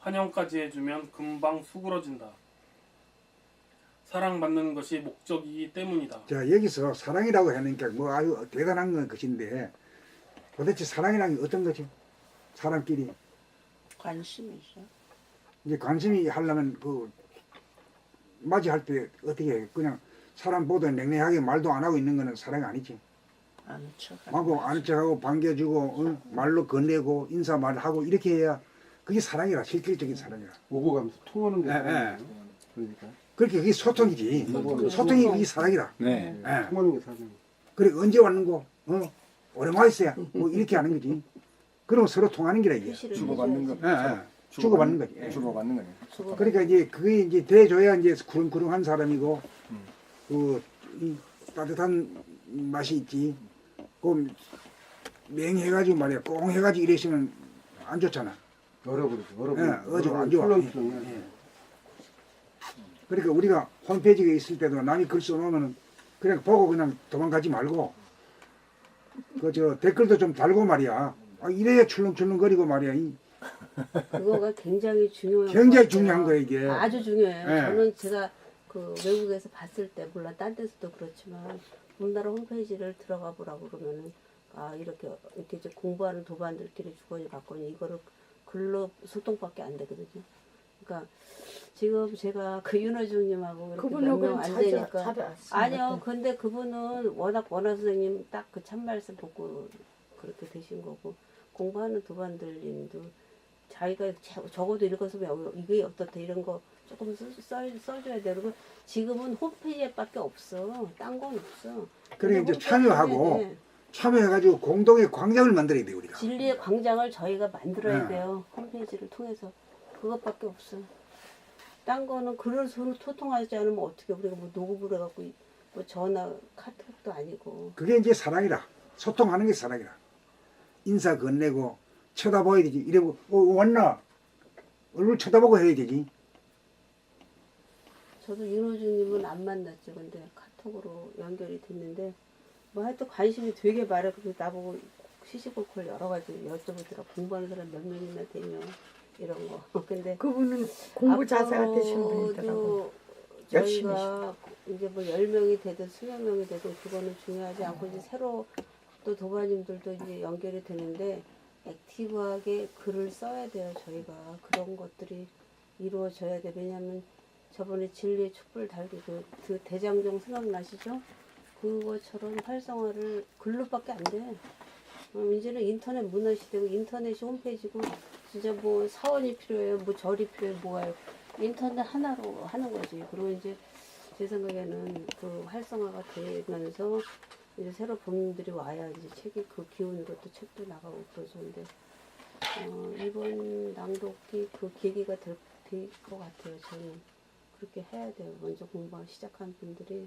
환영까지 해주면 금방 수그러진다. 사랑받는 것이 목적이기 때문이다. 자, 여기서 사랑이라고 하니까 뭐 아주 대단한 건 것인데 도대체 사랑이란 게 어떤 거지? 사람끼리 관심이죠. 이제 관심이 하려면 그 맞이할 때 어떻게 해? 그냥 사람 보다 냉랭하게 말도 안 하고 있는 거는 사랑이 아니지. 아는 척. 하고 아는 척하고 반겨주고 말로 건네고 인사 말하고 이렇게 해야 그게 사랑이라 실질적인 사랑이라. 오고 가면서 통하는 게 예, 사랑이에요. 그러니까 그렇게 그게 소통이지. 소통이 그게 사랑이라. 네. 예. 통하는 게 사랑. 그래 언제 왔는고? 오랜만에 있어야 뭐 이렇게 하는 거지. 그러면 서로 통하는 게라 이게. 표시를 주고받는 해줘야지. 거. 예, 예. 주고받는 거지. 예. 주고받는 거예요. 주고 그러니까 이제 그게 이제 돼줘야 이제 구렁구렁한 사람이고 이 따뜻한 맛이 있지. 그 맹해가지고 말이야 꽁 해가지고 이랬으면 안 좋잖아. 얼어버리죠. 예, 어제 안 좋아. 출렁출렁. 예. 그러니까 우리가 홈페이지에 있을 때도 남이 글 써놓으면 그냥 보고 그냥 도망가지 말고 그 저 댓글도 좀 달고 말이야. 아, 이래야 출렁출렁거리고 말이야. 그거가 굉장히 중요한 굉장히 것 중요한 같아요. 거야 이게. 아주 중요해요. 예. 저는 제가 그 외국에서 봤을 때 물론 딴 데서도 그렇지만 우리나라 홈페이지를 들어가 보라고 그러면은 아 이렇게 이제 공부하는 도반들끼리 주거니 받거니 이거를 글로 소통밖에 안 되거든요. 그러니까 지금 제가 그 윤호중님하고 이렇게 몇 명 그분하고는 안 되니까 아니요. 같아. 근데 그분은 워낙 원화 선생님 딱 그 참말씀 보고 그렇게 되신 거고 공부하는 도반들님도 자기가 적어도 읽어서 이게 어떻다 이런 거 조금 써줘야 돼. 그리고 지금은 홈페이지밖에 없어. 딴 건 없어. 그래 근데 이제 참여하고 홈페이지에 참여해가지고 공동의 광장을 만들어야 돼 우리가. 진리의 광장을 저희가 만들어야 네. 돼요. 홈페이지를 통해서. 그것밖에 없어. 딴 거는 글을 서로 소통하지 않으면 어떻게 우리가 뭐 녹음을 해갖고 뭐 전화 카톡도 아니고. 그게 이제 사랑이라. 소통하는 게 사랑이라. 인사 건네고 쳐다봐야 되지. 이러고 왔나? 얼굴 쳐다보고 해야 되지. 저도 윤호중님은 안 만났죠. 근데 카톡으로 연결이 됐는데 뭐 하여튼 관심이 되게 많아. 그래서 나보고 시시콜콜 여러 가지 여쭤보더라. 공부하는 사람 몇 명이나 되냐 이런 거. 근데 그분은 공부 자세가 되시는 분이더라고. 앞으로도 열심히 저희가 이제 뭐 10명이 되든 20명이 되든 그거는 중요하지 않고 이제 새로 또 도반님들도 이제 연결이 되는데 액티브하게 글을 써야 돼요. 저희가 그런 것들이 이루어져야 돼. 왜냐하면 저번에 진리의 촛불 달기 그 대장정 생각나시죠? 그것처럼 활성화를 글로밖에 안 돼. 이제는 인터넷 문화 시대고 인터넷이 홈페이지고 진짜 뭐 사원이 필요해요. 뭐 절이 필요해요. 뭐가요. 인터넷 하나로 하는 거지. 그리고 이제 제 생각에는 그 활성화가 되면서 이제 새로 본인들이 와야 이제 책이 그 기운으로 또 책도 나가고 그러죠. 근데 이번 낭독이 그 계기가 될 것 같아요. 저는 그렇게 해야 돼요. 먼저 공부 시작한 분들이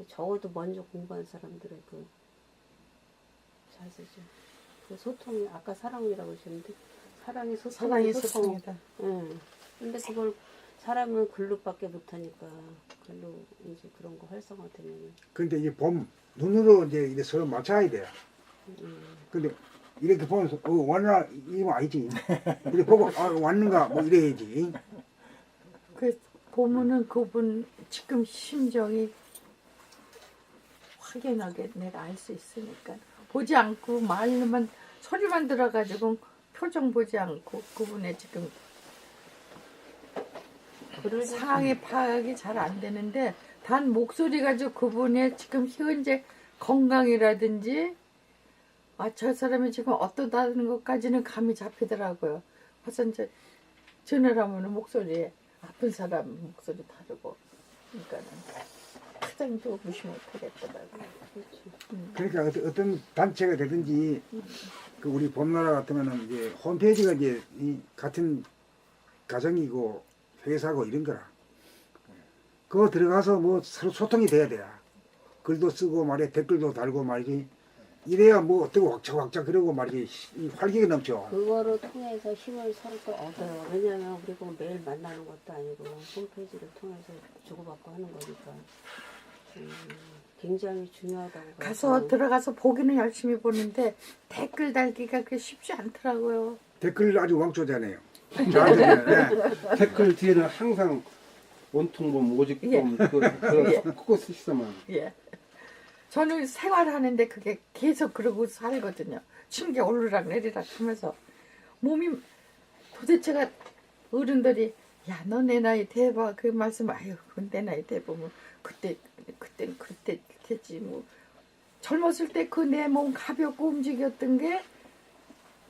적어도 먼저 공부한 사람들의 그 자세죠. 그 소통이 아까 사랑이라고 하셨는데 사랑이 소통. 사랑의 소통이다. 응. 근데 그걸 사람은 글로밖에 못하니까 글로 이제 그런 거 활성화되면. 근데 이제 봄 눈으로 이제 이래 서로 맞춰야 돼요. 근데 이렇게 보면서 왔나 이거 아니지. 이렇게 보고 왔는가 뭐 이래야지. 그 보면은 그분 지금 심정이 확연하게 내가 알 수 있으니까 보지 않고 말만 소리만 들어가지고 표정 보지 않고 그분의 지금 상황의 파악이 잘 안 되는데 단 목소리 가지고 그분의 지금 현재 건강이라든지 저 사람이 지금 어떠다는 것까지는 감이 잡히더라고요. 벌써 이제 전화를 하면 목소리에 아픈 사람 목소리 다르고 그러니까는 가장 더 무시 못하겠더라고요. 그러니까 어떤 단체가 되든지 그 우리 봄나라 같으면은 이제 홈페이지가 이제 이 같은 가정이고 회사고 이런 거라. 그거 들어가서 뭐 서로 소통이 돼야 돼요. 글도 쓰고 말이야 댓글도 달고 말이지. 이래야 뭐 어떻게 왁짝왁짝 그러고 말이지 이 활기가 넘쳐. 그거를 통해서 힘을 서로 또 얻어요. 왜냐하면 우리가 매일 만나는 것도 아니고 홈페이지를 통해서 주고받고 하는 거니까 굉장히 중요하다고 봐요. 가서 들어가서 보기는 열심히 보는데 댓글 달기가 그게 쉽지 않더라고요. 댓글 아주 왕초자네요. 잘하잖아요. 네. 댓글 뒤에는 항상 온통범, 오직범, 예. 그걸 꼭 쓰시더만. 예. 저는 생활하는데 그게 계속 그러고 살거든요. 층계 오르락 내리락 하면서 몸이 도대체가 어른들이 야, 너 내 나이 대봐 그 말씀 아유, 내 나이 대보면 그땐 그랬겠지 뭐 젊었을 때 그 내 몸 가볍고 움직였던 게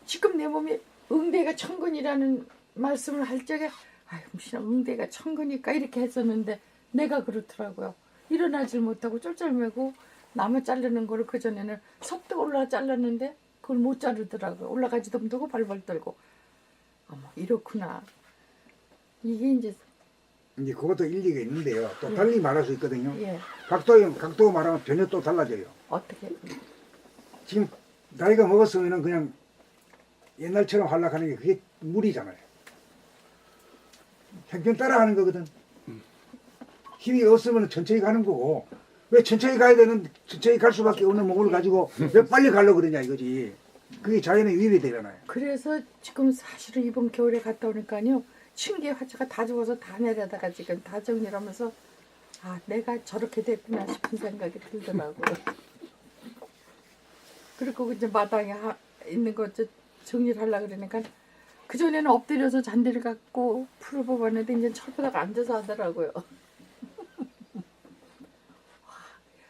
지금 내 몸이 응대가 천근이라는 말씀을 할 적에 아유 무슨 응대가 천근일까 이렇게 했었는데 내가 그렇더라고요. 일어나질 못하고 쫄쫄매고 나무 자르는 거를 그전에는 섭도 올라 잘랐는데 그걸 못 자르더라고요. 올라가지도 못하고 발발 떨고 어머 이렇구나. 이게 이제 이제 그것도 일리가 있는데요. 또 달리 말할 수 있거든요. 예 각도 말하면 전혀 또 달라져요. 어떻게 지금 나이가 먹었으면 그냥 옛날처럼 하려고 하는 게 그게 무리잖아요. 형편 따라가는 거거든. 힘이 없으면 천천히 가는 거고 왜 천천히 가야 되는 천천히 갈 수밖에 없는 몸을 가지고 왜 빨리 가려고 그러냐 이거지. 그게 자연의 위협이 되잖아요. 그래서 지금 사실은 이번 겨울에 갔다 오니까요 층계 화초가 다 죽어서 다 내려다가 지금 다 정리를 하면서 아 내가 저렇게 됐구나 싶은 생각이 들더라고요. 그리고 이제 마당에 있는 거 정리를 하려고 그러니까 그전에는 엎드려서 잔디를 갖고 풀을 뽑았는데 이제 철바닥 앉아서 하더라고요.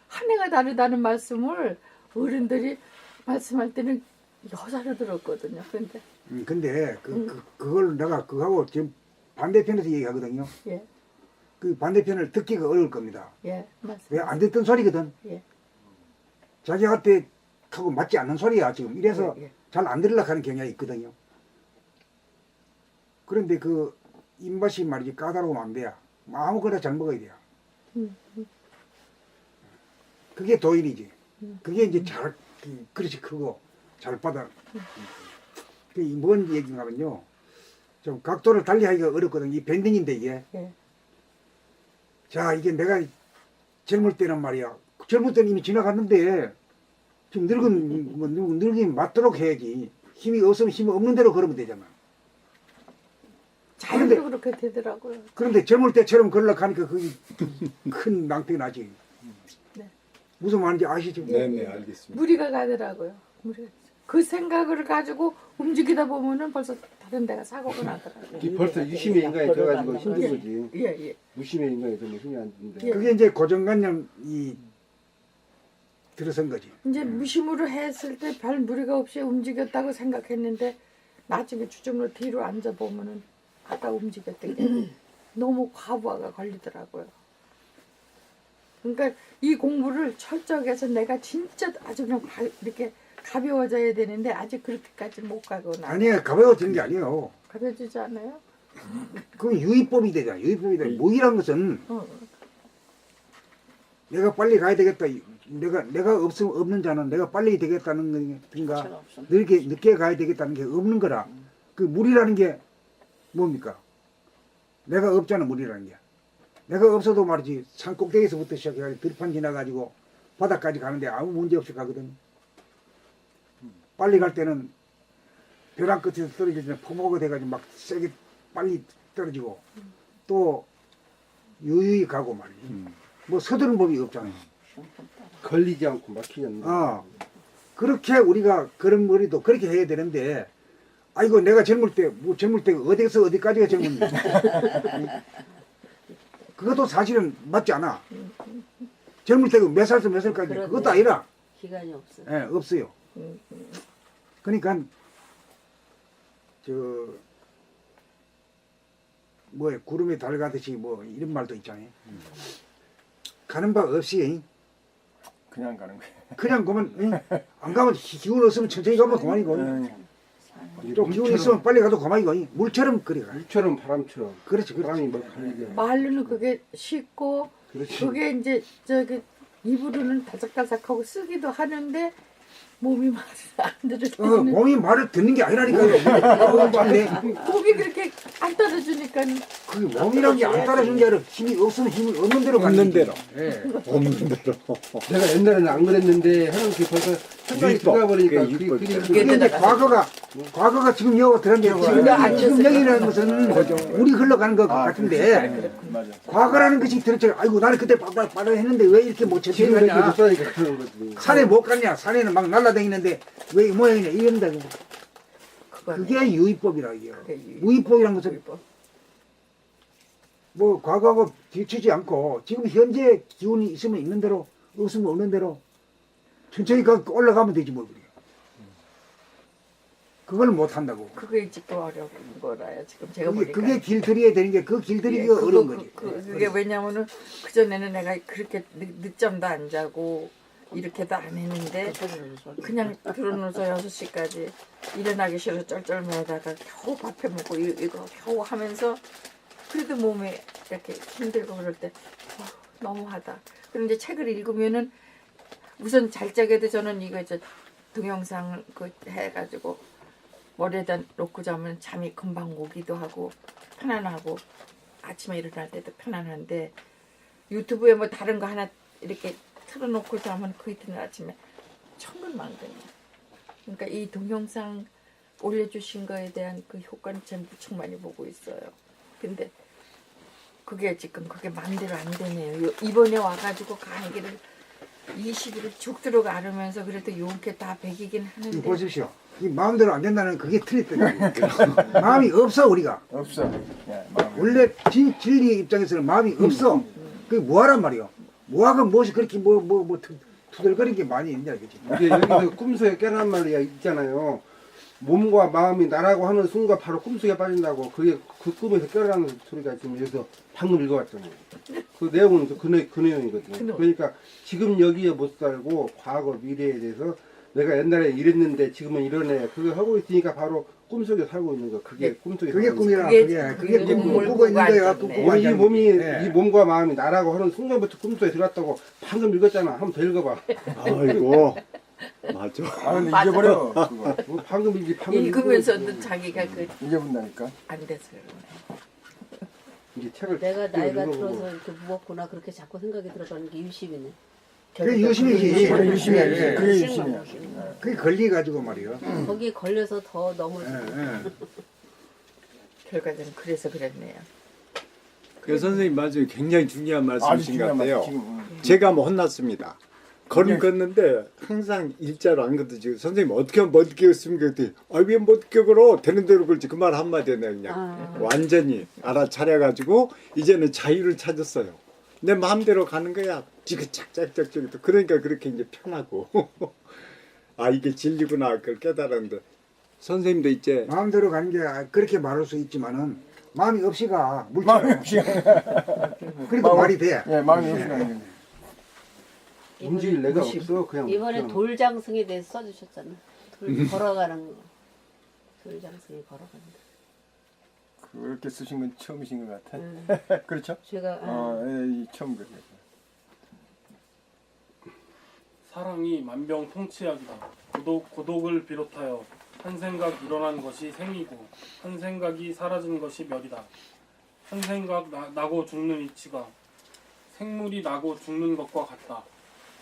한 해가 다르다는 말씀을 어른들이 말씀할 때는 여자로 들었거든요. 근데 그걸 내가 그거하고 지금 반대편에서 얘기하거든요. 예, 그 반대편을 듣기가 어려울 겁니다. 예, 맞습니다. 왜 안 듣던 소리거든. 예. 자기한테 하고 맞지 않는 소리야 지금. 이래서 예, 예. 잘 안 들으려고 하는 경향이 있거든요. 그런데 그 입맛이 말이지 까다로우면 안 돼요. 아무거나 잘 먹어야 돼요. 그게 도일이지. 그게 이제 잘 그릇이 크고 잘 받아. 그게 뭔 얘기인가 하면요. 좀 각도를 달리하기가 어렵거든요. 이 밴딩인데 이게. 예. 자 이게 내가 젊을 때는 말이야. 젊을 때는 이미 지나갔는데 지금 늙으면 맞도록 해야지. 힘이 없으면 힘이 없는 대로 걸으면 되잖아. 자연도 그렇게 되더라고요. 그런데 젊을 때처럼 걸으려고 하니까 그게 큰 낭패가 나지. 네. 무슨 말인지 아시죠? 네네 알겠습니다. 무리가 가더라고요. 그 생각을 가지고 움직이다 보면은 벌써 다른 데가 사고가 나더라고요. 이 벌써 유심의 인간이 들어가지고 힘든 거지. 예, 예. 무심의 인간이 들면 힘이 안 드는데. 그게 이제 고정관념이 들어선 거지. 이제 무심으로 했을 때 별 무리가 없이 움직였다고 생각했는데 나중에 주중으로 뒤로 앉아 보면은 아까 움직였던 게 너무 과부하가 걸리더라고요. 그러니까 이 공부를 철저하게 해서 내가 진짜 아주 그냥 이렇게 가벼워져야 되는데 아직 그렇게까지 못 가거나. 아니에요. 가벼워지는 게 아니에요. 가벼워지지 않아요? 그건 유의법이 되잖아. 유의법이 돼. 무의란 것은 내가 빨리 가야 되겠다. 내가 없는 자는 내가 빨리 되겠다는 건가 늦게 가야 되겠다는 게 없는 거라. 그 무리라는 게 뭡니까? 내가 없잖아. 무리라는 게. 내가 없어도 말이지 산 꼭대기에서부터 시작해가지고 들판 지나가지고 바닥까지 가는데 아무 문제 없이 가거든. 빨리 갈 때는 벼랑 끝에서 떨어질 때 포모가 돼가지고 막 세게 빨리 떨어지고 또 유유히 가고 말이지. 뭐 서두른 법이 없잖아요. 걸리지 않고 막히지 않는. 그렇게 우리가 그런 머리도 그렇게 해야 되는데 아이고 내가 젊을 때 어디서 어디까지가 젊은데 그것도 사실은 맞지 않아. 젊을 때 몇 살에서 몇 살까지 그러네. 그것도 아니라 기간이 없어. 예, 없어요. 그러니까 구름에 달 가듯이 뭐 이런 말도 있잖아요. 가는 바 없이 그냥 가는 거예요. 그냥 가면 안 가면 기운 없으면 천천히 가면 그만이고 좀 기운 있으면 빨리 가도 그만이고 물처럼 그래 가. 물처럼 바람처럼. 그렇지 바람이 그렇지. 막 갈리게. 말로는 그게 쉽고 그렇지. 그게 이제 입으로는 다삭다삭하고 쓰기도 하는데 몸이 말을 안 들어주는 몸이 말을 듣는 게 아니라니까요. 몸이 그렇게 안 따라주니까는 그 몸이란 게 안 따라주는 게 아니라 힘이 없으면 힘이 없는 대로 가는 없는 대로. 거지. 예. 없는 대로. 내가 옛날에는 안 그랬는데 하는 게 벌써 생각이 율법. 들어버리니까 그게 그게 율법이죠. 그게 그게 이제 과거가 지금 여기 들었는데 지금 여기라는 것은 우리 흘러가는 것 같은데 맞아. 과거라는 것이 들었죠. 아이고 나는 그때 빠빠 했는데 왜 이렇게 못 지금 이렇게 쳐지느냐. 못 사니까 그런 거지. 산에 못 갔냐. 산에는 막 날라다니는데 왜 이 모양이냐 이런다고. 그거는 그게 유의법이라 이게. 그게 유의법. 무의법이라는 것은 뭐 과거하고 뒤치지 않고 지금 현재 기운이 있으면 있는 대로 없으면 없는 대로 천천히 올라가면 되지 뭐 그래. 그걸 못 한다고. 그게 지금 어려운 거라요. 지금 제가 그게, 보니까. 그게 길들여야 되는 게 그 길들이기가 예, 어려운 거지. 그게 왜냐면은 그 전에는 내가 그렇게 늦잠도 안 자고 이렇게도 안 했는데 그냥 들어놓아서 6시까지 일어나기 싫어서 쩔쩔매다가 겨우 밥해 먹고 이거 겨우 하면서 그래도 몸이 이렇게 힘들고 그럴 때 너무하다. 그런데 책을 읽으면은 우선 잘 자게도 저는 이거 동영상 그 해가지고 머리에다 놓고 자면 잠이 금방 오기도 하고 편안하고 아침에 일어날 때도 편안한데 유튜브에 뭐 다른 거 하나 이렇게 틀어놓고 자면 그 이튿날 아침에 천근만근이야. 그러니까 이 동영상 올려주신 거에 대한 그 효과는 전 무척 많이 보고 있어요. 근데 그게 지금 그게 마음대로 안 되네요. 이번에 와가지고 강의를 20일을 쭉 들어가 알으면서 그래도 요렇게 다 배기긴 하는데 보십시오. 이 마음대로 안 된다는 그게 틀렸거든요. 마음이 없어 우리가. 없어. 예, 마음에. 원래 진리의 입장에서는 마음이 없어. 그게 뭐하란 말이요. 뭐하건 무엇이 그렇게 투덜거리는 게 많이 있냐 그지. 이게 여기서 꿈속에 깨란 말이 있잖아요. 몸과 마음이 나라고 하는 순간 바로 꿈속에 빠진다고. 그게 그 꿈에서 깨어나는 소리가 지금 여기서 방금 읽어봤잖아요. 그 내용은 그 내용이거든요. 그러니까 지금 여기에 못 살고 과거 미래에 대해서 내가 옛날에 이랬는데 지금은 이러네. 그거 하고 있으니까 바로 꿈속에 살고 있는 거. 그게 꿈속에. 그게 살고 꿈이라 그게 그게 꿈을 꾸고 있는 거야. 꾸고 꾸고 우리 이 몸이 네. 이 몸과 마음이 나라고 하는 순간부터 꿈속에 들어갔다고 방금 읽었잖아. 한번 더 읽어봐. 아이고. 맞아. 아 근데 잊어버려. 그거. 방금 읽으면서도 자기가 그 잊어본다니까. 안 돼서 그러네. 이제 책을 내가 쭉 나이가 읽어보고. 들어서 이렇게 무겁구나 그렇게 자꾸 생각이 들어가는 게 유심이네. 그게 유심이지. 그게 유심이야. 예, 그게 예. 유심이야. 그게 걸려가지고 말이요. 거기에 걸려서 더 넘어지고. 예. 결과적으로 그래서 그랬네요. 그 선생님 말씀이 굉장히 중요한 아주 말씀이신 것 중요한 같아요. 말 지금. 제가 뭐 혼났습니다. 걸음 네. 걷는데 항상 일자로 안 걷지. 선생님 어떻게 하면 못 걷습니까? 그랬더니 왜 못 걷어? 되는 대로 걸지. 그 말 한마디에 그냥 완전히 알아차려가지고 이제는 자유를 찾았어요. 내 마음대로 가는 거야. 지그짝짝짝짝. 그러니까 그렇게 이제 편하고 아 이게 진리구나 그걸 깨달았는데 선생님도 이제 마음대로 가는 게 그렇게 말할 수 있지만은 마음이 없이가 마음이 물질. 없이. 그러니까 마음- 말이 돼. 예, 마음이 없이 가는 건데. 움직일 내가 없어. 그냥 이번에 그냥. 돌장승에 대해서 써주셨잖아. 걸어가는 거. 돌장승이 걸어가는 거. 그렇게 쓰신 건 처음이신 것 같아. 그렇죠? 제가 처음 그래요. 사랑이 만병통치약이다. 고독을 비롯하여 한 생각 일어난 것이 생이고 한 생각이 사라진 것이 멸이다. 한 생각 나고 죽는 이치가 생물이 나고 죽는 것과 같다.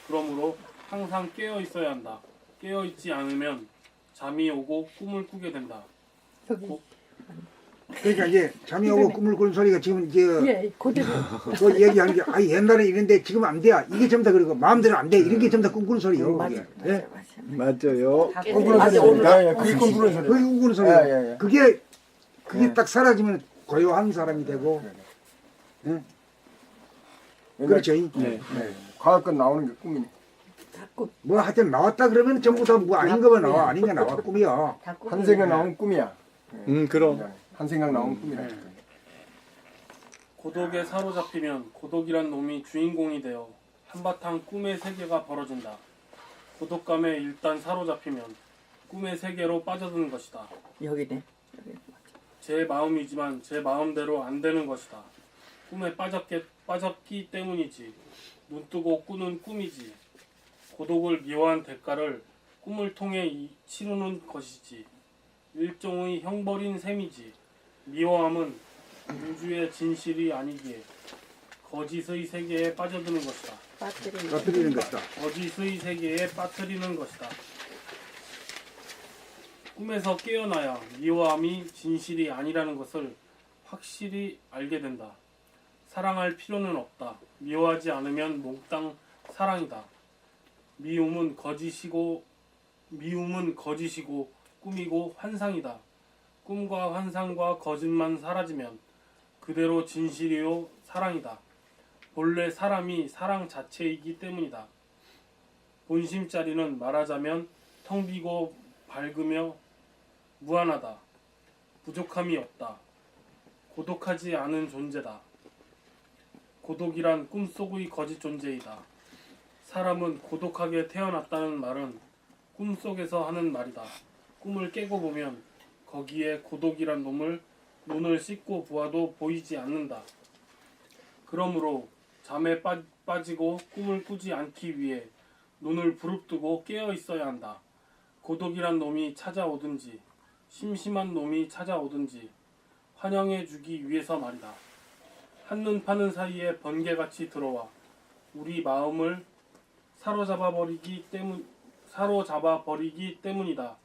그러므로 항상 깨어 있어야 한다. 깨어 있지 않으면 잠이 오고 꿈을 꾸게 된다. 여기 그러니까 이제 잠이 오고 꿈을 꾸는 소리가 지금 이제 예 그대로 그 얘기하는 게 옛날에 이랬는데 지금 안 돼. 이게 전부 다 그러고 마음대로 안 돼. 이런 게 전부 다 꿈꾸는 소리요. 맞아 그게. 예? 맞아. 맞아요. 꿈꾸는 아주 소리. 오늘 예, 그게 꿈꾸는 소리. 그게 꿈꾸는 소리요. 예. 그게 예. 딱 사라지면 고요한 사람이 되고 그렇죠. 네. 과학건 나오는 게 꿈이니. 자꾸 뭐 하여튼 나왔다 그러면 전부 다 뭐 아닌 거만 나와. 아닌 게 나와. 꿈이야. 다 꿈이네. 한 생각 나온 꿈이야. 그럼 한 생각 나온 꿈이라. 고독에 사로잡히면 고독이란 놈이 주인공이 되어 한바탕 꿈의 세계가 벌어진다. 고독감에 일단 사로잡히면 꿈의 세계로 빠져드는 것이다. 여기네. 제 마음이지만 제 마음대로 안 되는 것이다. 꿈에 빠졌기 때문이지. 눈뜨고 꾸는 꿈이지. 고독을 미워한 대가를 꿈을 통해 치르는 것이지. 일종의 형벌인 셈이지. 미워함은 우주의 진실이 아니기에 거짓의 세계에 빠져드는 것이다. 빠뜨리는 것이다. 거짓의 세계에 빠뜨리는 것이다. 꿈에서 깨어나야 미워함이 진실이 아니라는 것을 확실히 알게 된다. 사랑할 필요는 없다. 미워하지 않으면 몽땅 사랑이다. 미움은 거짓이고 꿈이고 환상이다. 꿈과 환상과 거짓만 사라지면 그대로 진실이요 사랑이다. 본래 사람이 사랑 자체이기 때문이다. 본심자리는 말하자면 텅 비고 밝으며 무한하다. 부족함이 없다. 고독하지 않은 존재다. 고독이란 꿈속의 거짓 존재이다. 사람은 고독하게 태어났다는 말은 꿈속에서 하는 말이다. 꿈을 깨고 보면 거기에 고독이란 눈을 씻고 보아도 보이지 않는다. 그러므로 잠에 빠지고 꿈을 꾸지 않기 위해 눈을 부릅뜨고 깨어 있어야 한다. 고독이란 놈이 찾아오든지 심심한 놈이 찾아오든지 환영해 주기 위해서 말이다. 한눈 파는 사이에 번개같이 들어와 우리 마음을 사로잡아 버리기 때문이다.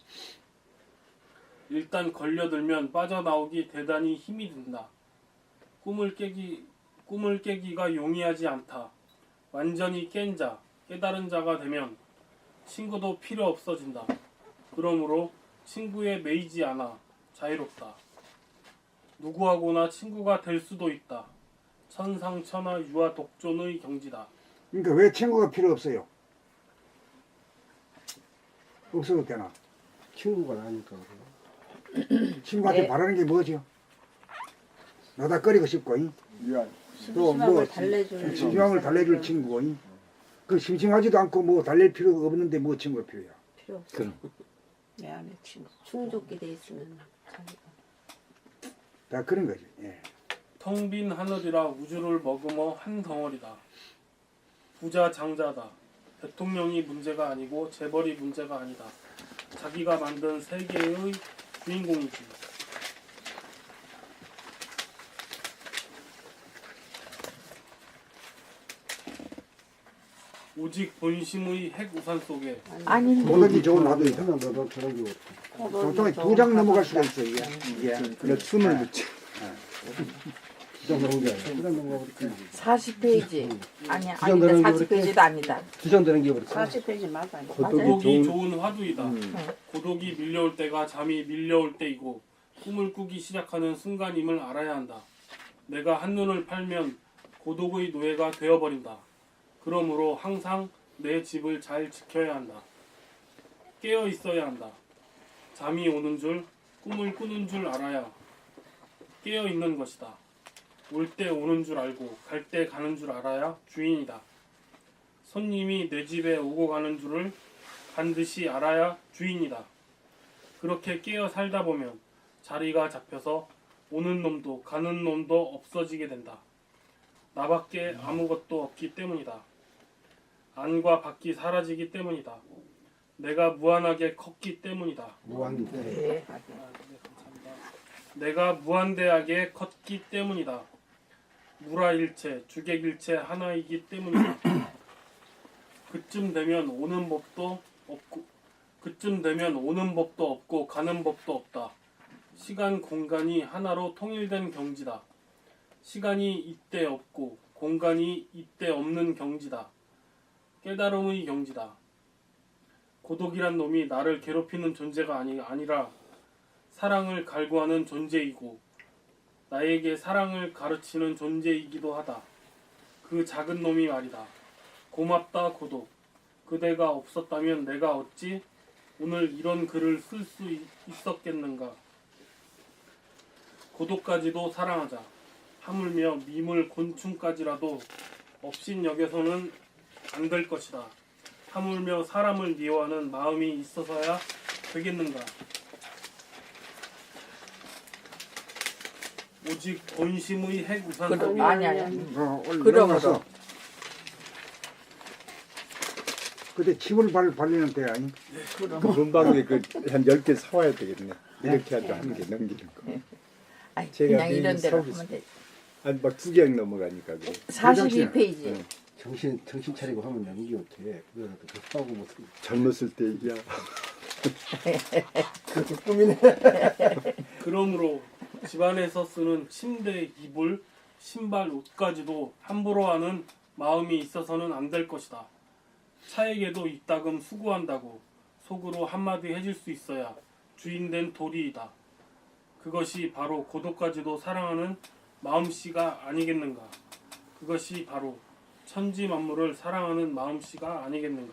일단 걸려들면 빠져나오기 대단히 힘이 든다. 꿈을 깨기가 용이하지 않다. 완전히 깨달은 자가 되면 친구도 필요 없어진다. 그러므로 친구에 매이지 않아 자유롭다. 누구하고나 친구가 될 수도 있다. 천상천하 유아 독존의 경지다. 그러니까 왜 친구가 필요 없어요? 없어도 되나? 친구가 나니까. 친구한테 네. 바라는 게 뭐죠? 노닥거리고 싶고, 위안. 또 심심함을 달래줄 심심함을 달래줄 친구고, 그 심심하지도 않고 뭐 달랠 필요가 없는데 뭐 친구가 필요해요? 필요 없어. 그럼 내 안에 친구. 충족이 돼 있으면 자기가. 다 그런 거지. 예. 텅 빈 하늘이라 우주를 머금어 한 덩어리다. 부자 장자다. 대통령이 문제가 아니고 재벌이 문제가 아니다. 자기가 만든 세계의 주인공이지. 오직 본심의 핵 우산 속에 아니 고독이 좋은 화두이다. 하나 너도 저런 게 없어. 보통 2장 넘어갈 수가 있어, 이게. 그래 숨을 붙여. 두장 넘은 게 아니라 두장 넘은 거 그렇게. 40페이지 아니야 부정 아니다 되는 게 40페이지도 아니다. 두장 되는 게 그렇지. 40페이지 맞아. 고독이 좋은 화두이다. 고독이 밀려올 때가 잠이 밀려올 때이고 꿈을 꾸기 시작하는 순간임을 알아야 한다. 내가 한눈을 팔면 고독의 노예가 되어버린다. 그러므로 항상 내 집을 잘 지켜야 한다. 깨어 있어야 한다. 잠이 오는 줄, 꿈을 꾸는 줄 알아야 깨어 있는 것이다. 올 때 오는 줄 알고 갈 때 가는 줄 알아야 주인이다. 손님이 내 집에 오고 가는 줄을 반드시 알아야 주인이다. 그렇게 깨어 살다 보면 자리가 잡혀서 오는 놈도 가는 놈도 없어지게 된다. 나밖에 아무것도 없기 때문이다. 안과 밖이 사라지기 때문이다. 내가 무한하게 컸기 때문이다. 무한대. 내가 무한대하게 컸기 때문이다. 무라일체, 주객일체 하나이기 때문이다. 그쯤 되면 오는 법도 없고 가는 법도 없다. 시간 공간이 하나로 통일된 경지다. 시간이 이때 없고 공간이 이때 없는 경지다. 깨달음의 경지다. 고독이란 놈이 나를 괴롭히는 존재가 아니라 사랑을 갈구하는 존재이고 나에게 사랑을 가르치는 존재이기도 하다. 그 작은 놈이 말이다. 고맙다 고독. 그대가 없었다면 내가 어찌 오늘 이런 글을 쓸 수 있었겠는가. 고독까지도 사랑하자. 하물며 미물 곤충까지라도 업신여겨서는 안 될 것이다. 하물며 사람을 미워하는 마음이 있어서야 되겠는가. 오직 본심의 핵 우산 속에 아니야. 그러므로 그러므로 그때 침을 발리는 때 아니? 그 문방구에 그 한 10개 사와야 되겠네. 이렇게 하자 한 개 넘기는 거. 아니, 제가 그냥 이런 내일 대로 서비스. 하면 돼. 아니 막 2개 넘어가니까 그래. 42페이지. 응. 정신 차리고 하면 연기 못해. 그거라도 하고 못해. 젊었을 때 얘기야. 그것도 꿈이네. 그러므로 집안에서 쓰는 침대, 이불, 신발, 옷까지도 함부로 하는 마음이 있어서는 안 될 것이다. 차에게도 이따금 수고한다고 속으로 한마디 해줄 수 있어야 주인된 도리이다. 그것이 바로 고독까지도 사랑하는 마음씨가 아니겠는가. 그것이 바로 천지 만물을 사랑하는 마음씨가 아니겠는가.